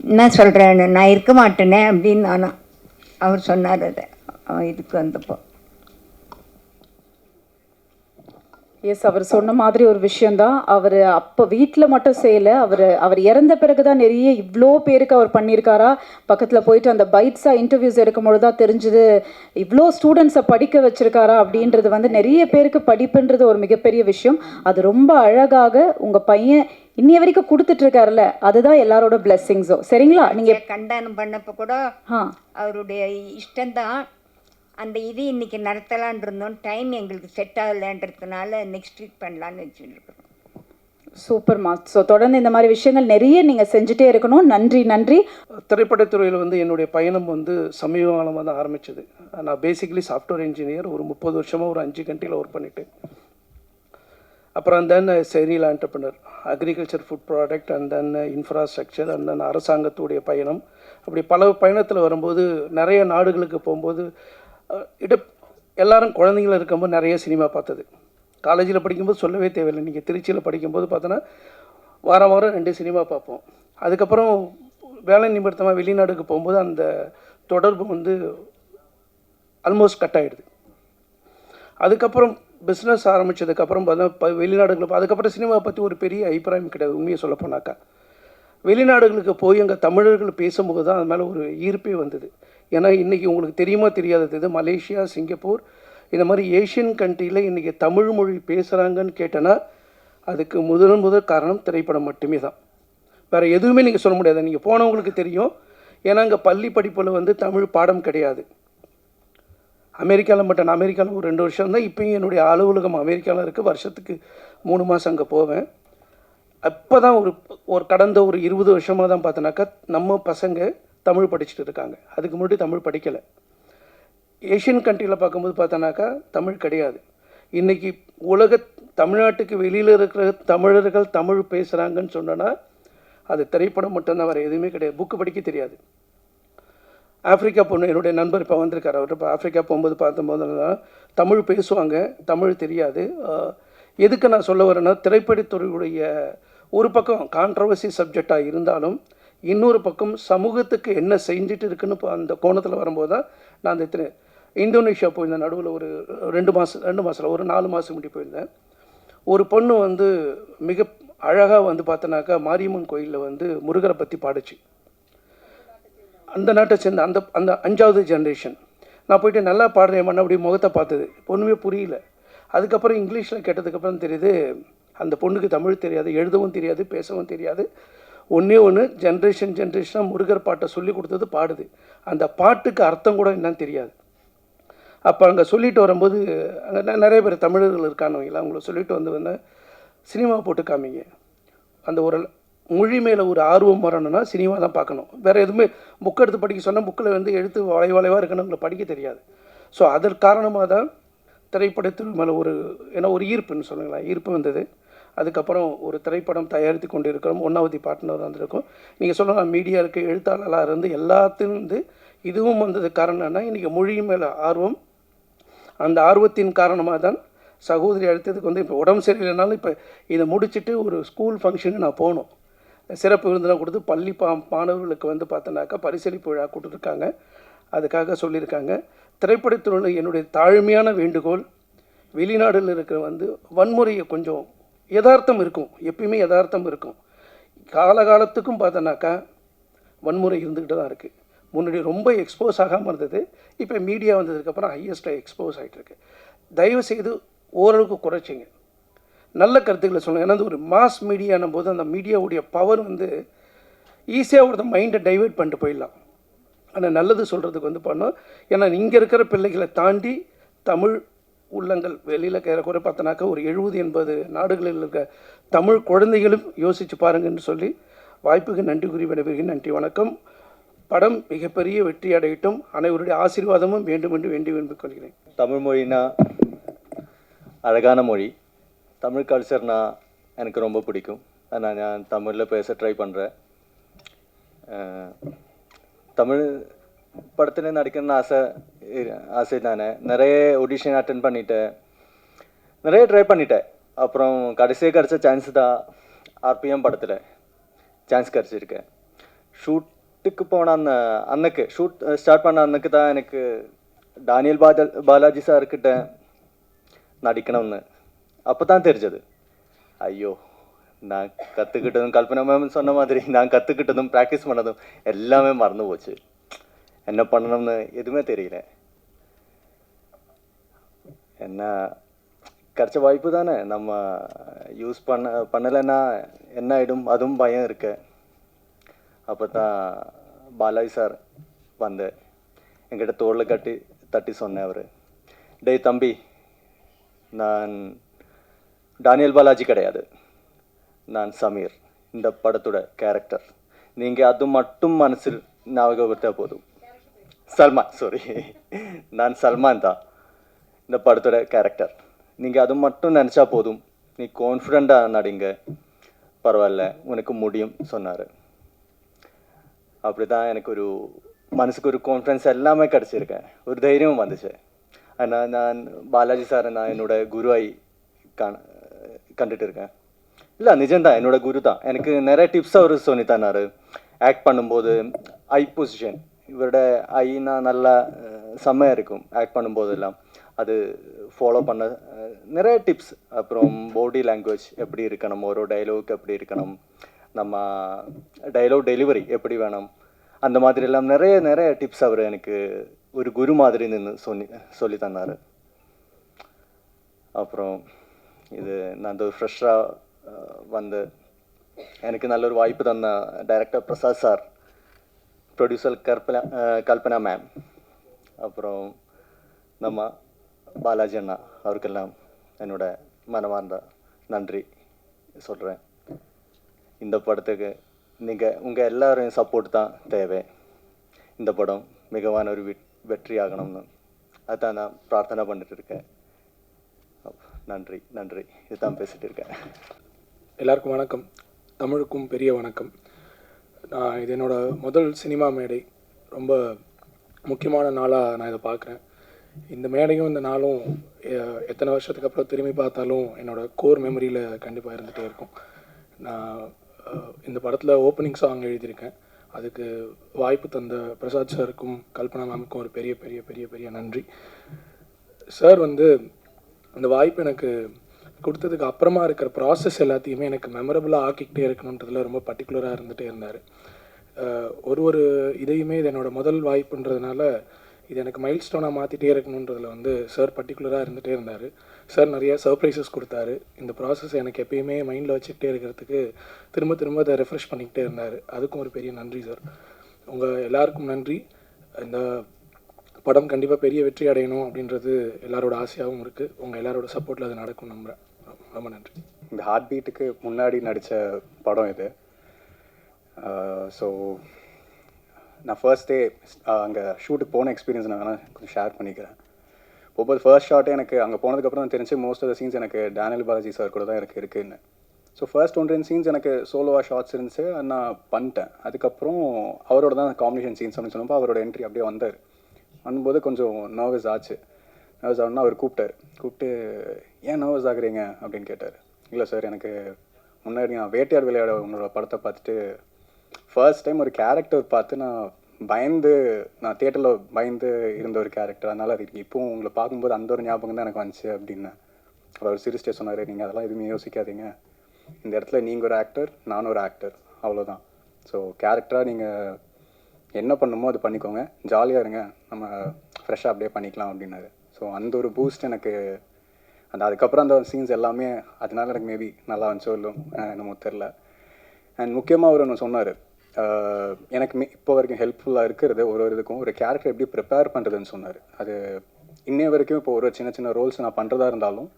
S3: என்ன சொல்கிறேன்னு, நான் இருக்க மாட்டேனே அப்படின்னு நானும் அவர் சொன்னார். அதை அவன் இதுக்கு வந்தப்போ
S4: எஸ், அவர் சொன்ன மாதிரி ஒரு விஷயந்தான். அவர் அப்போ வீட்டில் மட்டும் செய்யலை, அவர் இறந்த பிறகு தான் நிறைய இவ்வளோ பேருக்கு அவர் பண்ணியிருக்காரா. பக்கத்தில் போயிட்டு அந்த பைட்ஸாக இன்டர்வியூஸ் எடுக்கும்பொழுது தான் தெரிஞ்சுது இவ்வளோ ஸ்டூடெண்ட்ஸை படிக்க வச்சுருக்காரா அப்படின்றது. வந்து நிறைய பேருக்கு படிப்புன்றது ஒரு மிகப்பெரிய விஷயம். அது ரொம்ப அழகாக உங்கள் பையன் இன்னைய வரைக்கும் கொடுத்துட்டு இருக்காருல்ல, அதுதான் எல்லாரோட பிளெஸ்ஸிங்ஸோ. சரிங்களா? நீங்கள்
S3: கண்டனம் பண்ணப்போ கூட அவருடைய இஷ்டம்தான். அந்த இது இன்றைக்கி நடத்தலான் இருந்தோம். டைம் எங்களுக்கு செட் ஆகலைன்றதுனால நெக்ஸ்ட் வீக் பண்ணலான்னு வச்சுருக்கிறோம்.
S4: சூப்பர்மா. ஸோ தொடர்ந்து இந்த மாதிரி விஷயங்கள் நிறைய நீங்கள் செஞ்சுட்டே இருக்கணும். நன்றி நன்றி.
S5: திரைப்படத்துறையில் வந்து என்னுடைய பயணம் வந்து சமீப காலமாக தான் ஆரம்பிச்சது. நான் பேசிக்கலி சாஃப்ட்வேர் இன்ஜினியர். ஒரு 30 வருஷமாக ஒரு 5 கண்ட்ரியில் ஒர்க் பண்ணிவிட்டு, அப்புறம் then serial entrepreneur, agriculture, food product, and then infrastructure, and then அரசாங்கத்துடைய பயணம். அப்படி பல பயணத்தில் வரும்போது நிறைய நாடுகளுக்கு போகும்போது எல்லோரும் குழந்தைங்கள இருக்கும்போது நிறைய சினிமா பார்த்தது. காலேஜில் படிக்கும்போது சொல்லவே தேவையில்லை. நீங்கள் திருச்சியில் படிக்கும்போது பார்த்தோன்னா வாரம் வாரம் 2 சினிமா பார்ப்போம். அதுக்கப்புறம் வேலை நிமித்தமாக வெளிநாடுக்கு போகும்போது அந்த தொடர்பு வந்து ஆல்மோஸ்ட் கட் ஆகிடுது. அதுக்கப்புறம் பிஸ்னஸ் ஆரம்பித்ததுக்கப்புறம் பார்த்தா வெளிநாடுகளில் அதுக்கப்புறம் சினிமா பற்றி ஒரு பெரிய அபிப்பிராயம் கிடையாது, உண்மையை சொல்ல போனாக்கா. வெளிநாடுகளுக்கு போய் அங்கே தமிழர்கள் பேசும்போது தான் அது மேலே ஒரு ஈர்ப்பே வந்தது. ஏன்னா இன்றைக்கி உங்களுக்கு தெரியுமா தெரியாதது இது மலேசியா, சிங்கப்பூர் இந்த மாதிரி ஏஷியன் கண்ட்ரியில் இன்றைக்கி தமிழ் மொழி பேசுகிறாங்கன்னு கேட்டேன்னா அதுக்கு முதல் காரணம் திரைப்படம் மட்டுமே தான். வேறு எதுவுமே நீங்கள் சொல்ல முடியாது. நீங்கள் போனவங்களுக்கு தெரியும். ஏன்னா அங்கே பள்ளி படிப்பில் வந்து தமிழ் பாடம் கிடையாது. அமெரிக்காவில் மட்டும், நான் அமெரிக்காவில் ஒரு 2 வருஷம் தான். இப்போயும் என்னுடைய அலுவலகம் அமெரிக்காவில் இருக்குது. வருஷத்துக்கு 3 மாதம் அங்கே போவேன். அப்போ தான் ஒரு கடந்த ஒரு 20 வருஷமாக தான் பார்த்தோன்னாக்கா நம்ம பசங்க தமிழ் படிச்சுட்டு இருக்காங்க. அதுக்கு முன்னாடி தமிழ் படிக்கலை. ஏஷியன் கண்ட்ரியில் பார்க்கும்போது பார்த்தோன்னாக்கா தமிழ் கிடையாது. இன்றைக்கி தமிழ்நாட்டுக்கு வெளியில் இருக்கிற தமிழர்கள் தமிழ் பேசுகிறாங்கன்னு சொன்னோன்னா அது திரைப்படம் மட்டும்தான், வேறு எதுவுமே கிடையாது. புக்கு படிக்க தெரியாது. ஆஃப்ரிக்கா பொண்ணு என்னுடைய நண்பர் இப்போ வந்திருக்கார். அவர் இப்போ ஆஃப்ரிக்கா போகும்போது பார்த்தம்போதெல்லாம் தமிழ் பேசுவாங்க, தமிழ் தெரியாது. எதுக்கு நான் சொல்ல வரேன்னா, திரைப்படத்துறையுடைய ஒரு பக்கம் கான்ட்ரவர்சி சப்ஜெக்டாக இருந்தாலும் இன்னொரு பக்கம் சமூகத்துக்கு என்ன செஞ்சுட்டு இருக்குன்னு இப்போ அந்த கோணத்தில் வரும்போது தான் நான் அந்த இந்தோனேஷியா போயிருந்தேன். நடுவில் ஒரு 2 மாதம் ஒரு 4 மாதம் முன்னாடி போயிருந்தேன். ஒரு பொண்ணு வந்து மிக அழகாக வந்து பார்த்தோன்னாக்கா மாரியம்மன் கோயிலில் வந்து முருகரை பற்றி பாடுச்சு. அந்த நாட்டை சேர்ந்த அந்த 5வது ஜென்ரேஷன். நான் போயிட்டு நல்லா பாடுறேன் மண்ண அப்படி முகத்தை பார்த்தது பொண்ணுமே புரியல. அதுக்கப்புறம் இங்கிலீஷில் கேட்டதுக்கப்புறம் தெரியுது அந்த பொண்ணுக்கு தமிழ் தெரியாது, எழுதவும் தெரியாது, பேசவும் தெரியாது. ஒன்று ஜென்ரேஷனாக முருகர் பாட்டை சொல்லி கொடுத்தது பாடுது. அந்த பாட்டுக்கு அர்த்தம் கூட என்னன்னு தெரியாது. அப்போ அங்கே சொல்லிட்டு வரும்போது அங்கே நிறைய பேர் தமிழர்கள் இருக்கானவங்களா, அவங்கள சொல்லிட்டு வந்து சினிமா போட்டு காமிங்க. அந்த ஒரு மொழி மேலே ஒரு ஆர்வம் வரணும்னா சினிமா தான் பார்க்கணும். வேறு எதுவுமே புக் எடுத்து படிக்க சொன்னால் புக்கில் வந்து எழுத்து வளைவாக இருக்கணுங்களை படிக்க தெரியாது. ஸோ அதற்கு காரணமாக தான் திரைப்படத்தின் மேலே ஒரு ஈர்ப்புன்னு சொல்லுங்களேன், ஈர்ப்பு வந்தது. அதுக்கப்புறம் ஒரு திரைப்படம் தயாரித்து கொண்டு இருக்கிறோம். 1வது பார்ட்னர் வந்திருக்கோம். நீங்கள் சொல்லலாம் மீடியா இருக்குது, எழுத்தாளராக இருந்து எல்லாத்தையும் வந்து இதுவும் வந்தது காரணம் என்ன, இன்றைக்கி மொழி மேலே ஆர்வம். அந்த ஆர்வத்தின் காரணமாக தான் சகோதரி அடுத்ததுக்கு வந்து இப்போ உடம்பு சரியில்லைனாலும் இப்போ இதை முடிச்சுட்டு ஒரு ஸ்கூல் ஃபங்க்ஷனுக்கு நான் போகணும். சிறப்பு விருந்தினர் கொடுத்து பள்ளி மாணவர்களுக்கு வந்து பார்த்தோன்னாக்கா பரிசளிப்பு விழா கொடுத்துருக்காங்க. அதுக்காக சொல்லியிருக்காங்க. திரைப்படத்துறையில் என்னுடைய தாழ்மையான வேண்டுகோள், வெளிநாடுகளில் இருக்கிற வந்து வன்முறையை கொஞ்சம் யதார்த்தம் இருக்கும், எப்பயுமே யதார்த்தம் இருக்கும். காலகாலத்துக்கும் பார்த்தோன்னாக்கா வன்முறை இருந்துக்கிட்டு தான் இருக்குது. முன்னாடி ரொம்ப எக்ஸ்போஸ் ஆகாமல் இருந்தது. இப்போ மீடியா வந்ததுக்கப்புறம் ஹையஸ்ட்டாக எக்ஸ்போஸ் ஆகிட்டுருக்கு. தயவுசெய்து ஓரளவுக்கு குறைச்சிங்க, நல்ல கருத்துக்களை சொல்லுங்கள். ஏன்னா ஒரு மாஸ் மீடியானும் போது அந்த மீடியாவுடைய பவர் வந்து ஈஸியாக ஒரு மைண்டை டைவெர்ட் பண்ணிட்டு போயிடலாம். ஆனால் நல்லது சொல்கிறதுக்கு வந்து பண்ணோம். ஏன்னா இங்கே இருக்கிற பிள்ளைகளை தாண்டி தமிழ் உள்ளங்கள் வெளியில் குறை பார்த்தோன்னாக்கா ஒரு 70-80 நாடுகளில் இருக்க தமிழ் குழந்தைகளும் யோசித்து பாருங்கன்னு சொல்லி வாய்ப்புக்கு நன்றி கூறி விடைபெறுகிறேன். நன்றி, வணக்கம். படம் மிகப்பெரிய வெற்றி அடையட்டும். அனைவருடைய ஆசீர்வாதமும் வேண்டும் என்று வேண்டி கொள்கிறேன்.
S6: தமிழ் மொழினா அழகான மொழி. தமிழ் கல்ச்சர்னா எனக்கு ரொம்ப பிடிக்கும். நான் தமிழில் பேச ட்ரை பண்ணுறேன். தமிழ் படத்தில் நடிக்கணும்னு ஆசை தானே. நிறைய ஆடிஷன் அட்டென்ட் பண்ணிட்டேன், நிறைய ட்ரை பண்ணிட்டேன். அப்புறம் கடைசியாக கிடச்ச சான்ஸ் தான் ஆர்பிஎம் படத்தில் சான்ஸ் கிடச்சிருக்கேன். ஷூட்டுக்கு போன அன்னைக்கு ஷூட் ஸ்டார்ட் பண்ண அன்னைக்கு தான் எனக்கு டானியல் பாலாஜி சார்கிட்ட நடிக்கணும்னு அப்போ தான் தெரிஞ்சது. ஐயோ, நான் கற்றுக்கிட்டதும் கல்பனா மேம் சொன்ன மாதிரி நான் கற்றுக்கிட்டதும் ப்ராக்டிஸ் பண்ணதும் எல்லாமே மறந்து போச்சு. என்ன பண்ணணும்னு எதுவுமே தெரியல. என்ன கிடைச்ச வாய்ப்பு தானே, நம்ம யூஸ் பண்ணலைன்னா என்ன ஆகிடும் அதுவும் பயம் இருக்கு. அப்போ தான் பாலாஜி சார் வந்து என்கிட்ட தோளில் தட்டி சொன்னேன். அவர், டேய் தம்பி, நான் டானியல் பாலாஜி கிடையாது, நான் சமீர், இந்த படத்தோட கேரக்டர். நீங்கள் அது மட்டும் மனசில் ஞாபகப்படுத்தா போதும். நான் சல்மான் தான் இந்த படத்தோட கேரக்டர். நீங்கள் அது மட்டும் நினச்சா போதும், நீ கான்ஃபிடெண்ட்டாக நடிங்க, பரவாயில்ல, உனக்கு முடியும் சொன்னார். அப்படி தான் எனக்கு ஒரு மனசுக்கு ஒரு கான்ஃபிடன்ஸ் எல்லாமே கிடச்சிருக்கேன், ஒரு தைரியமும் வந்துச்சு. ஆனால் நான் பாலாஜி சாரை நான் என்னோட குருவாய் கண்டுட்டு இருக்கேன். இல்லை, நிஜம்தான், என்னோட குரு தான். எனக்கு நிறைய டிப்ஸ் அவர் சொல்லி தந்தார். ஆக்ட் பண்ணும்போது ஐ பொசிஷன், இவரோட ஐனா நல்லா செம்மையாக இருக்கும் ஆக்ட் பண்ணும்போதெல்லாம், அது ஃபாலோ பண்ண நிறைய டிப்ஸ். அப்புறம் பாடி லாங்குவேஜ் எப்படி இருக்கணும், ஒரு டைலாக் எப்படி இருக்கணும், நம்ம டைலாக் டெலிவரி எப்படி வேணும் அந்த மாதிரி எல்லாம் நிறைய நிறைய டிப்ஸ் அவர் எனக்கு ஒரு குரு மாதிரி நின்று சொல்லி தந்தார். அப்புறம் இது நான் அந்த ஃப்ரெஷ்ஷாக வந்து எனக்கு நல்ல ஒரு வாய்ப்பு தந்த director Prasad sir, producer Kalpana ma'am, அப்புறம் நம்ம பாலாஜி அண்ணா, அவருக்கெல்லாம் என்னோட மனமார்ந்த நன்றி சொல்கிறேன். இந்த படத்துக்கு உங்கள் எல்லாரும் சப்போர்ட் தான் தேவை. இந்த படம் மிகவான ஒரு வெற்றி ஆகணும்னு அதான் நான் பிரார்த்தனை பண்ணிட்டு இருக்கேன். நன்றி நன்றி, இதுதான் பேசிட்டு இருக்கேன்.
S5: எல்லாருக்கும் வணக்கம். தமிழுக்கும் பெரிய வணக்கம். இது என்னோட முதல் சினிமா மேடை. ரொம்ப முக்கியமான நாளாக நான் இதை பார்க்குறேன். இந்த மேடையும் இந்த நாளும் எத்தனை வருஷத்துக்கு அப்புறம் திரும்பி பார்த்தாலும் என்னோடய கோர் மெமரியில் கண்டிப்பாக இருந்துகிட்டே இருக்கும். நான் இந்த படத்தில் ஓப்பனிங் சாங் எழுதியிருக்கேன். அதுக்கு வாய்ப்பு தந்த பிரசாத் சாருக்கும் கல்பனா மேமுக்கும் ஒரு பெரிய பெரிய பெரிய பெரிய நன்றி. சார் வந்து இந்த வாய்ப்பு எனக்கு கொடுத்ததுக்கு அப்புறமா இருக்கிற ப்ராசஸ் எல்லாத்தையுமே எனக்கு மெமரபுளாக ஆக்கிக்கிட்டே இருக்கணுன்றதுல ரொம்ப பர்டிகுலராக இருந்துகிட்டே இருந்தார். ஒரு இதையுமே இது என்னோடய முதல் வாய்ப்புன்றதுனால இது எனக்கு மைல் ஸ்டோனாக மாற்றிட்டே இருக்கணுன்றதில் வந்து சார் பர்டிகுலராக இருந்துகிட்டே இருந்தார். சார் நிறைய சர்ப்ரைசஸ் கொடுத்தாரு. இந்த ப்ராசஸ் எனக்கு எப்பயுமே மைண்டில் வச்சுக்கிட்டே இருக்கிறதுக்கு திரும்ப திரும்ப அதை ரெஃப்ரெஷ் பண்ணிக்கிட்டே இருந்தார். அதுக்கும் ஒரு பெரிய நன்றி சார். உங்கள் எல்லாருக்கும் நன்றி. இந்த படம் கண்டிப்பாக பெரிய வெற்றி அடையணும் அப்படின்றது எல்லாரோட ஆசையாகவும் இருக்குது. உங்கள் எல்லாரோட சப்போர்ட்டில் அது நடக்கும் நம்புகிறேன். ரொம்ப நன்றி.
S7: இந்த ஹார்ட் பீட்டுக்கு முன்னாடி நடித்த படம் இது. ஸோ நான் ஃபர்ஸ்ட் டே அங்கே ஷூட்டுக்கு போன எக்ஸ்பீரியன்ஸ் நான் வேணால் கொஞ்சம் ஷேர் பண்ணிக்கிறேன். ஒவ்வொரு ஃபர்ஸ்ட் ஷாட்டே எனக்கு அங்கே போனதுக்கப்புறம் தான் தெரிஞ்சு மோஸ்ட் ஆஃப் த சீன்ஸ் எனக்கு டேனியல் பாலாஜி சார் கூட தான் எனக்கு இருக்குன்னு. ஸோ ஃபர்ஸ்ட் 1-2 சீன்ஸ் எனக்கு சோலோவாக ஷார்ட்ஸ் இருந்துச்சு, நான் பண்ணிட்டேன். அதுக்கப்புறம் அவரோட தான் காம்பினேஷன் சீன்ஸ் அப்படின்னு சொன்னப்போ அவரோட என்ட்ரி அப்படியே வந்தார். வந்தபோது கொஞ்சம் நர்வஸ் ஆச்சு. நர்வஸ் ஆகுனா அவர் கூப்பிட்டு ஏன் நர்வஸ் ஆகுறீங்க அப்படின்னு கேட்டார். இல்லை சார், எனக்கு முன்னாடி நான் வேட்டையாடு விளையாட உன்னோட படத்தை பார்த்துட்டு ஃபர்ஸ்ட் டைம் ஒரு கேரக்டர் பார்த்து நான் தியேட்டரில் பயந்து இருந்த ஒரு கேரக்டர், அதனால் அது இப்போவும் உங்களை பார்க்கும்போது அந்த ஒரு ஞாபகம் தான் எனக்கு வந்துச்சு அப்படின்னு அவர் சிரிச்சிட்டே சொன்னார். நீங்கள் அதெல்லாம் எதுவுமே யோசிக்காதீங்க, இந்த இடத்துல நீங்கள் ஒரு ஆக்டர், நானும் ஒரு ஆக்டர், அவ்வளோதான். ஸோ கேரக்டராக நீங்கள் என்ன பண்ணுமோ அது பண்ணிக்கோங்க, ஜாலியாக இருங்க, நம்ம ஃப்ரெஷ்ஷாக அப்படியே பண்ணிக்கலாம் அப்படின்னாரு. ஸோ அந்த ஒரு பூஸ்ட் எனக்கு அதுக்கப்புறம் அந்த சீன்ஸ் எல்லாமே அதனால எனக்கு மேபி நல்லா வந்துச்சோ இல்லை என்னமோ தெரில. அண்ட் முக்கியமாக அவர் ஒன்று சொன்னார், எனக்கு இப்போ வரைக்கும் ஹெல்ப்ஃபுல்லாக இருக்கிறது ஒரு இதுக்கும் ஒரு கேரக்டர் எப்படி ப்ரிப்பேர் பண்ணுறதுன்னு சொன்னார். அது இன்னைய வரைக்கும் இப்போ ஒரு சின்ன சின்ன ரோல்ஸ் நான் பண்ணுறதா இருந்தாலும்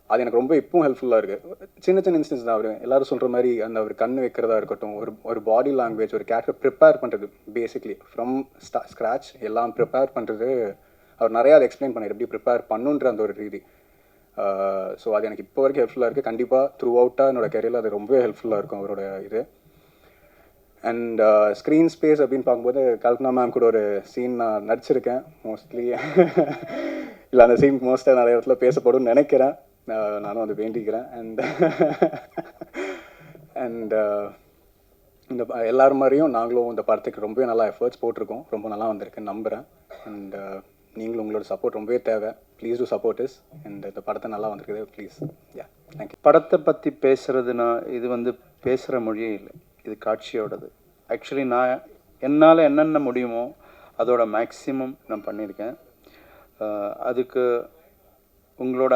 S7: அது எனக்கு ரொம்ப இப்பவும் ஹெல்ப்ஃபுல்லாக இருக்குது. சின்ன சின்ன இன்ஸ்டன்ஸ் தான் அவர் எல்லோரும் சொல்கிற மாதிரி அந்த அவர் கண் வைக்கிறதா இருக்கட்டும், ஒரு பாடி லாங்குவேஜ், ஒரு கேரக்டர் ப்ரிப்பேர் பண்ணுறது, பேசிக்லி ஃப்ரம் ஸ்க்ராட்ச் எல்லாம் ப்ரிப்பேர் பண்ணுறது அவர் நிறையா அதை எக்ஸ்பிளைன் பண்ணார், எப்படி ப்ரிப்பேர் பண்ணுன்ற அந்த ஒரு ரீதி. ஸோ அது எனக்கு இப்போ வரைக்கும் ஹெல்ப்ஃபுல்லாக இருக்குது. கண்டிப்பாக த்ரூ அவுட்டாக என்னோட கெரியரில் அது ரொம்பவே ஹெல்ப்ஃபுல்லாக இருக்கும் அவரோட இது. அண்ட் ஸ்க்ரீன் ஸ்பேஸ் அப்படின்னு பார்க்கும்போது கல்பனா மேம் கூட ஒரு சீன் நான் நடிச்சிருக்கேன். மோஸ்ட்லி இல்லை அந்த சீன் மோஸ்ட்டாக நிறைய இடத்துல பேசப்படும்னு நினைக்கிறேன், நானும் அதை வேண்டிக்கிறேன். அண்ட் இந்த எல்லாரும் மாதிரியும் நாங்களும் இந்த படத்துக்கு ரொம்பவே நல்லா எஃபர்ட்ஸ் போட்டிருக்கோம், ரொம்ப நல்லா வந்திருக்குன்னு நம்புகிறேன். அண்ட் நீங்களும் உங்களோட சப்போர்ட் ரொம்பவே தேவை. Please do support is. And இந்த படத்தை நல்லா வந்திருக்குது, ப்ளீஸ். Yeah, thank you.
S8: படத்தை பற்றி பேசுகிறதுனா இது பேசுகிற மொழியே இல்லை, இது காட்சியோடது. ஆக்சுவலி என்னால் என்னென்ன முடியுமோ அதோட மேக்ஸிமம் நான் பண்ணியிருக்கேன். அதுக்கு உங்களோட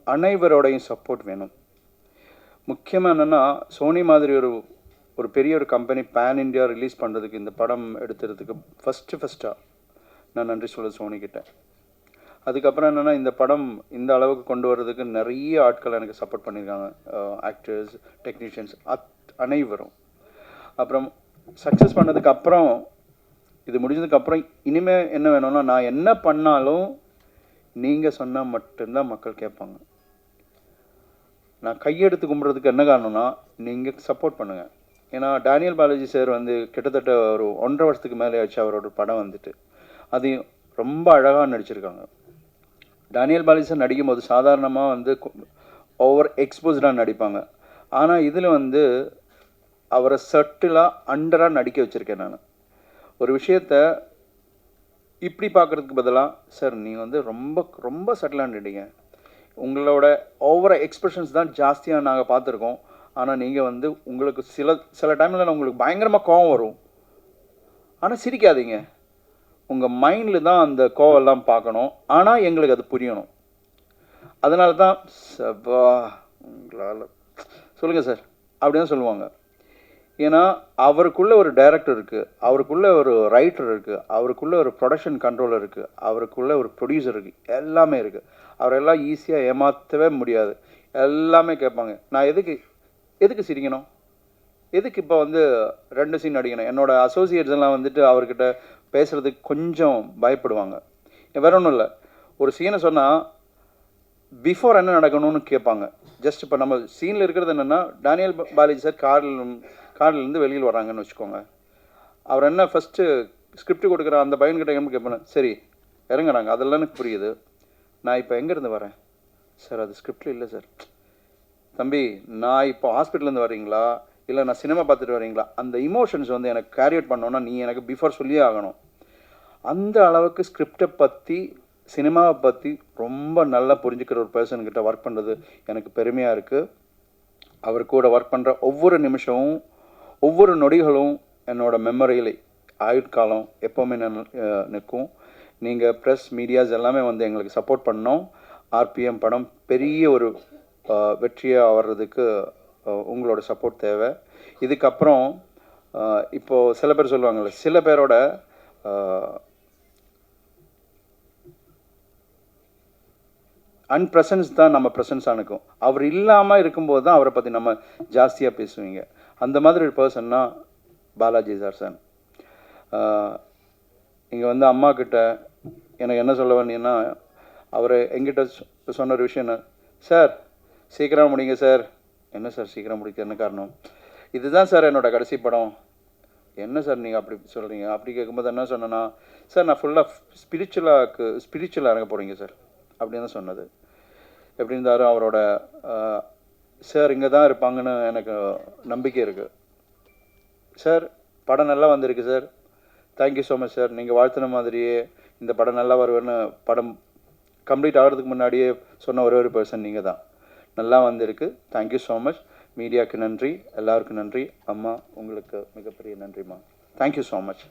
S8: அனைவரோடையும் சப்போர்ட் வேணும். முக்கியமாக என்னென்னா, சோனி மாதிரி ஒரு பெரிய ஒரு கம்பெனி பேன் இண்டியா ரிலீஸ் பண்ணுறதுக்கு இந்த படம் எடுத்துறதுக்கு ஃபஸ்ட்டாக நான் நன்றி சொல்லுது சோனிக்கிட்ட. அதுக்கப்புறம் என்னென்னா, இந்த படம் இந்த அளவுக்கு கொண்டு வர்றதுக்கு நிறைய ஆட்கள் எனக்கு சப்போர்ட் பண்ணியிருக்காங்க, ஆக்டர்ஸ், டெக்னீஷியன்ஸ் அனைவரும். அப்புறம் சக்ஸஸ் பண்ணதுக்கப்புறம், இது முடிஞ்சதுக்கப்புறம் இனிமேல் என்ன வேணும்னா, நான் என்ன பண்ணாலும் நீங்கள் சொன்னால் மட்டும்தான் மக்கள் கேட்பாங்க. நான் கையெடுத்து கும்பிட்றதுக்கு என்ன காரணம்னா, நீங்கள் சப்போர்ட் பண்ணுங்கள். ஏன்னா டேனியல் பாலாஜி சார் கிட்டத்தட்ட ஒரு 1.5 வருஷத்துக்கு மேலே ஆச்சு அவரோட படம் வந்துட்டு. அதையும் ரொம்ப அழகாக நடிச்சிருக்காங்க. டேனியல் பாலாஜி சார் நடிக்கும்போது சாதாரணமாக ஓவர் எக்ஸ்போஸ்டாக நடிப்பாங்க. ஆனால் இதில் அவரை சட்டிலாக அண்டராக நடிக்க வச்சுருக்கேன் நான். ஒரு விஷயத்த இப்படி பார்க்குறதுக்கு பதிலாக, சார் நீங்கள் ரொம்ப ரொம்ப சட்டிலாக நடிங்க, உங்களோட ஓவர எக்ஸ்பிரஷன்ஸ் தான் ஜாஸ்தியாக நாங்கள் பார்த்துருக்கோம், ஆனால் நீங்கள் வந்து உங்களுக்கு சில டைமில் உங்களுக்கு பயங்கரமாக கோவம் வரும், ஆனால் சிரிக்காதீங்க. உங்கள் மைண்டில் தான் அந்த கோவெல்லாம் பார்க்கணும், ஆனால் எங்களுக்கு அது புரியணும். அதனால தான் சபா உங்களால் சொல்லுங்கள் சார் அப்படின்னு சொல்லுவாங்க. ஏன்னா அவருக்குள்ளே ஒரு டைரக்டர் இருக்குது, அவருக்குள்ளே ஒரு ரைட்டர் இருக்குது, அவருக்குள்ளே ஒரு ப்ரொடக்ஷன் கண்ட்ரோலர் இருக்குது, அவருக்குள்ளே ஒரு ப்ரொடியூசர் இருக்குது, எல்லாமே இருக்குது. அவரெல்லாம் ஈஸியாக ஏமாற்றவே முடியாது. எல்லாமே கேட்பாங்க, நான் எதுக்கு சிரிக்கணும், எதுக்கு இப்போ வந்து 2 சீன் அடிக்கணும். என்னோடய அசோசியேட்ஸ் எல்லாம் வந்துட்டு அவர்கிட்ட பேசுகிறதுக்கு கொஞ்சம் பயப்படுவாங்க. வேற ஒன்றும் இல்லை, ஒரு சீனை சொன்னால் பிஃபோர் என்ன நடக்கணும்னு கேட்பாங்க. ஜஸ்ட் இப்போ நம்ம சீனில் இருக்கிறது என்னென்னா, டேனியல் பாலாஜி சார் கார்லேருந்து வெளியில் வராங்கன்னு வச்சுக்கோங்க. அவர் என்ன ஃபஸ்ட்டு ஸ்கிரிப்ட் கொடுக்குற அந்த பையன்கிட்ட என்ன கேட்பேன், சரி இறங்குறாங்க, அதெல்லாம் எனக்கு புரியுது, நான் இப்போ எங்கேருந்து வரேன் சார், அது ஸ்கிரிப்டில் இல்லை சார். தம்பி, நான் இப்போ ஹாஸ்பிட்டல்லேருந்து வரீங்களா இல்லை நான் சினிமா பார்த்துட்டு வரீங்களா, அந்த இமோஷன்ஸ் வந்து எனக்கு கேரி அவுட் பண்ணோன்னா நீ எனக்கு பிஃபோர் சொல்லியே ஆகணும். அந்த அளவுக்கு ஸ்கிரிப்டை பற்றி சினிமாவை பற்றி ரொம்ப நல்லா புரிஞ்சுக்கிற ஒரு பர்சன்கிட்ட ஒர்க் பண்ணுறது எனக்கு பெருமையாக இருக்குது. அவர் கூட ஒர்க் பண்ணுற ஒவ்வொரு நிமிஷமும் ஒவ்வொரு நொடிகளும் என்னோட மெமரியில் ஆயுட்காலம் எப்போவுமே நிற்கும். நீங்கள் ப்ரெஸ் மீடியாஸ் எல்லாமே வந்து எங்களுக்கு சப்போர்ட் பண்ணோம். ஆர்பிஎம் படம் பெரிய ஒரு வெற்றியாக வர்றதுக்கு உங்களோட சப்போர்ட் தேவை. இதுக்கப்புறம் இப்போது சில பேர் சொல்லுவாங்கள்ல, சில பேரோட அன்ப்ரெசன்ஸ் தான் நம்ம ப்ரெசன்ஸாக இருக்கும். அவர் இல்லாமல் இருக்கும்போது தான் அவரை பற்றி நம்ம ஜாஸ்தியாக பேசுவீங்க. அந்த மாதிரி ஒரு பர்சன்னா பாலாஜி சார். இங்கே வந்து அம்மா கிட்ட எனக்கு என்ன சொல்ல வேண்டியன்னா, அவர் எங்கிட்ட சொன்ன ஒரு விஷயம் என்ன, சார் சீக்கிரம் முடிங்க சார். என்ன சார் சீக்கிரம் முடிக்க என்ன காரணம், இதுதான் சார் என்னோடய கடைசி படம். என்ன சார் நீங்கள் அப்படி சொல்கிறீங்க? அப்படி கேட்கும்போது என்ன சொன்னேன்னா, சார் நான் ஃபுல்லாக ஸ்பிரிச்சுவலாக இறங்க போகிறீங்க சார் அப்படின்னு தான் சொன்னது. எப்படி இருந்தாலும் அவரோட சார் இங்கே தான் இருப்பாங்கன்னு எனக்கு நம்பிக்கை இருக்குது. சார் படம் நல்லா வந்திருக்கு sir, thank you so much sir. நீங்கள் வாழ்த்தின மாதிரியே இந்த படம் நல்லா வருவேன்னு படம் கம்ப்ளீட் ஆகிறதுக்கு முன்னாடியே சொன்ன ஒரே ஒரு பர்சன் நீங்கள் தான். நல்லா வந்திருக்கு, தேங்க்யூ ஸோ மச். மீடியாவுக்கு நன்றி, எல்லாருக்கும் நன்றி. அம்மா உங்களுக்கு மிகப்பெரிய நன்றிம்மா, தேங்க்யூ ஸோ மச்.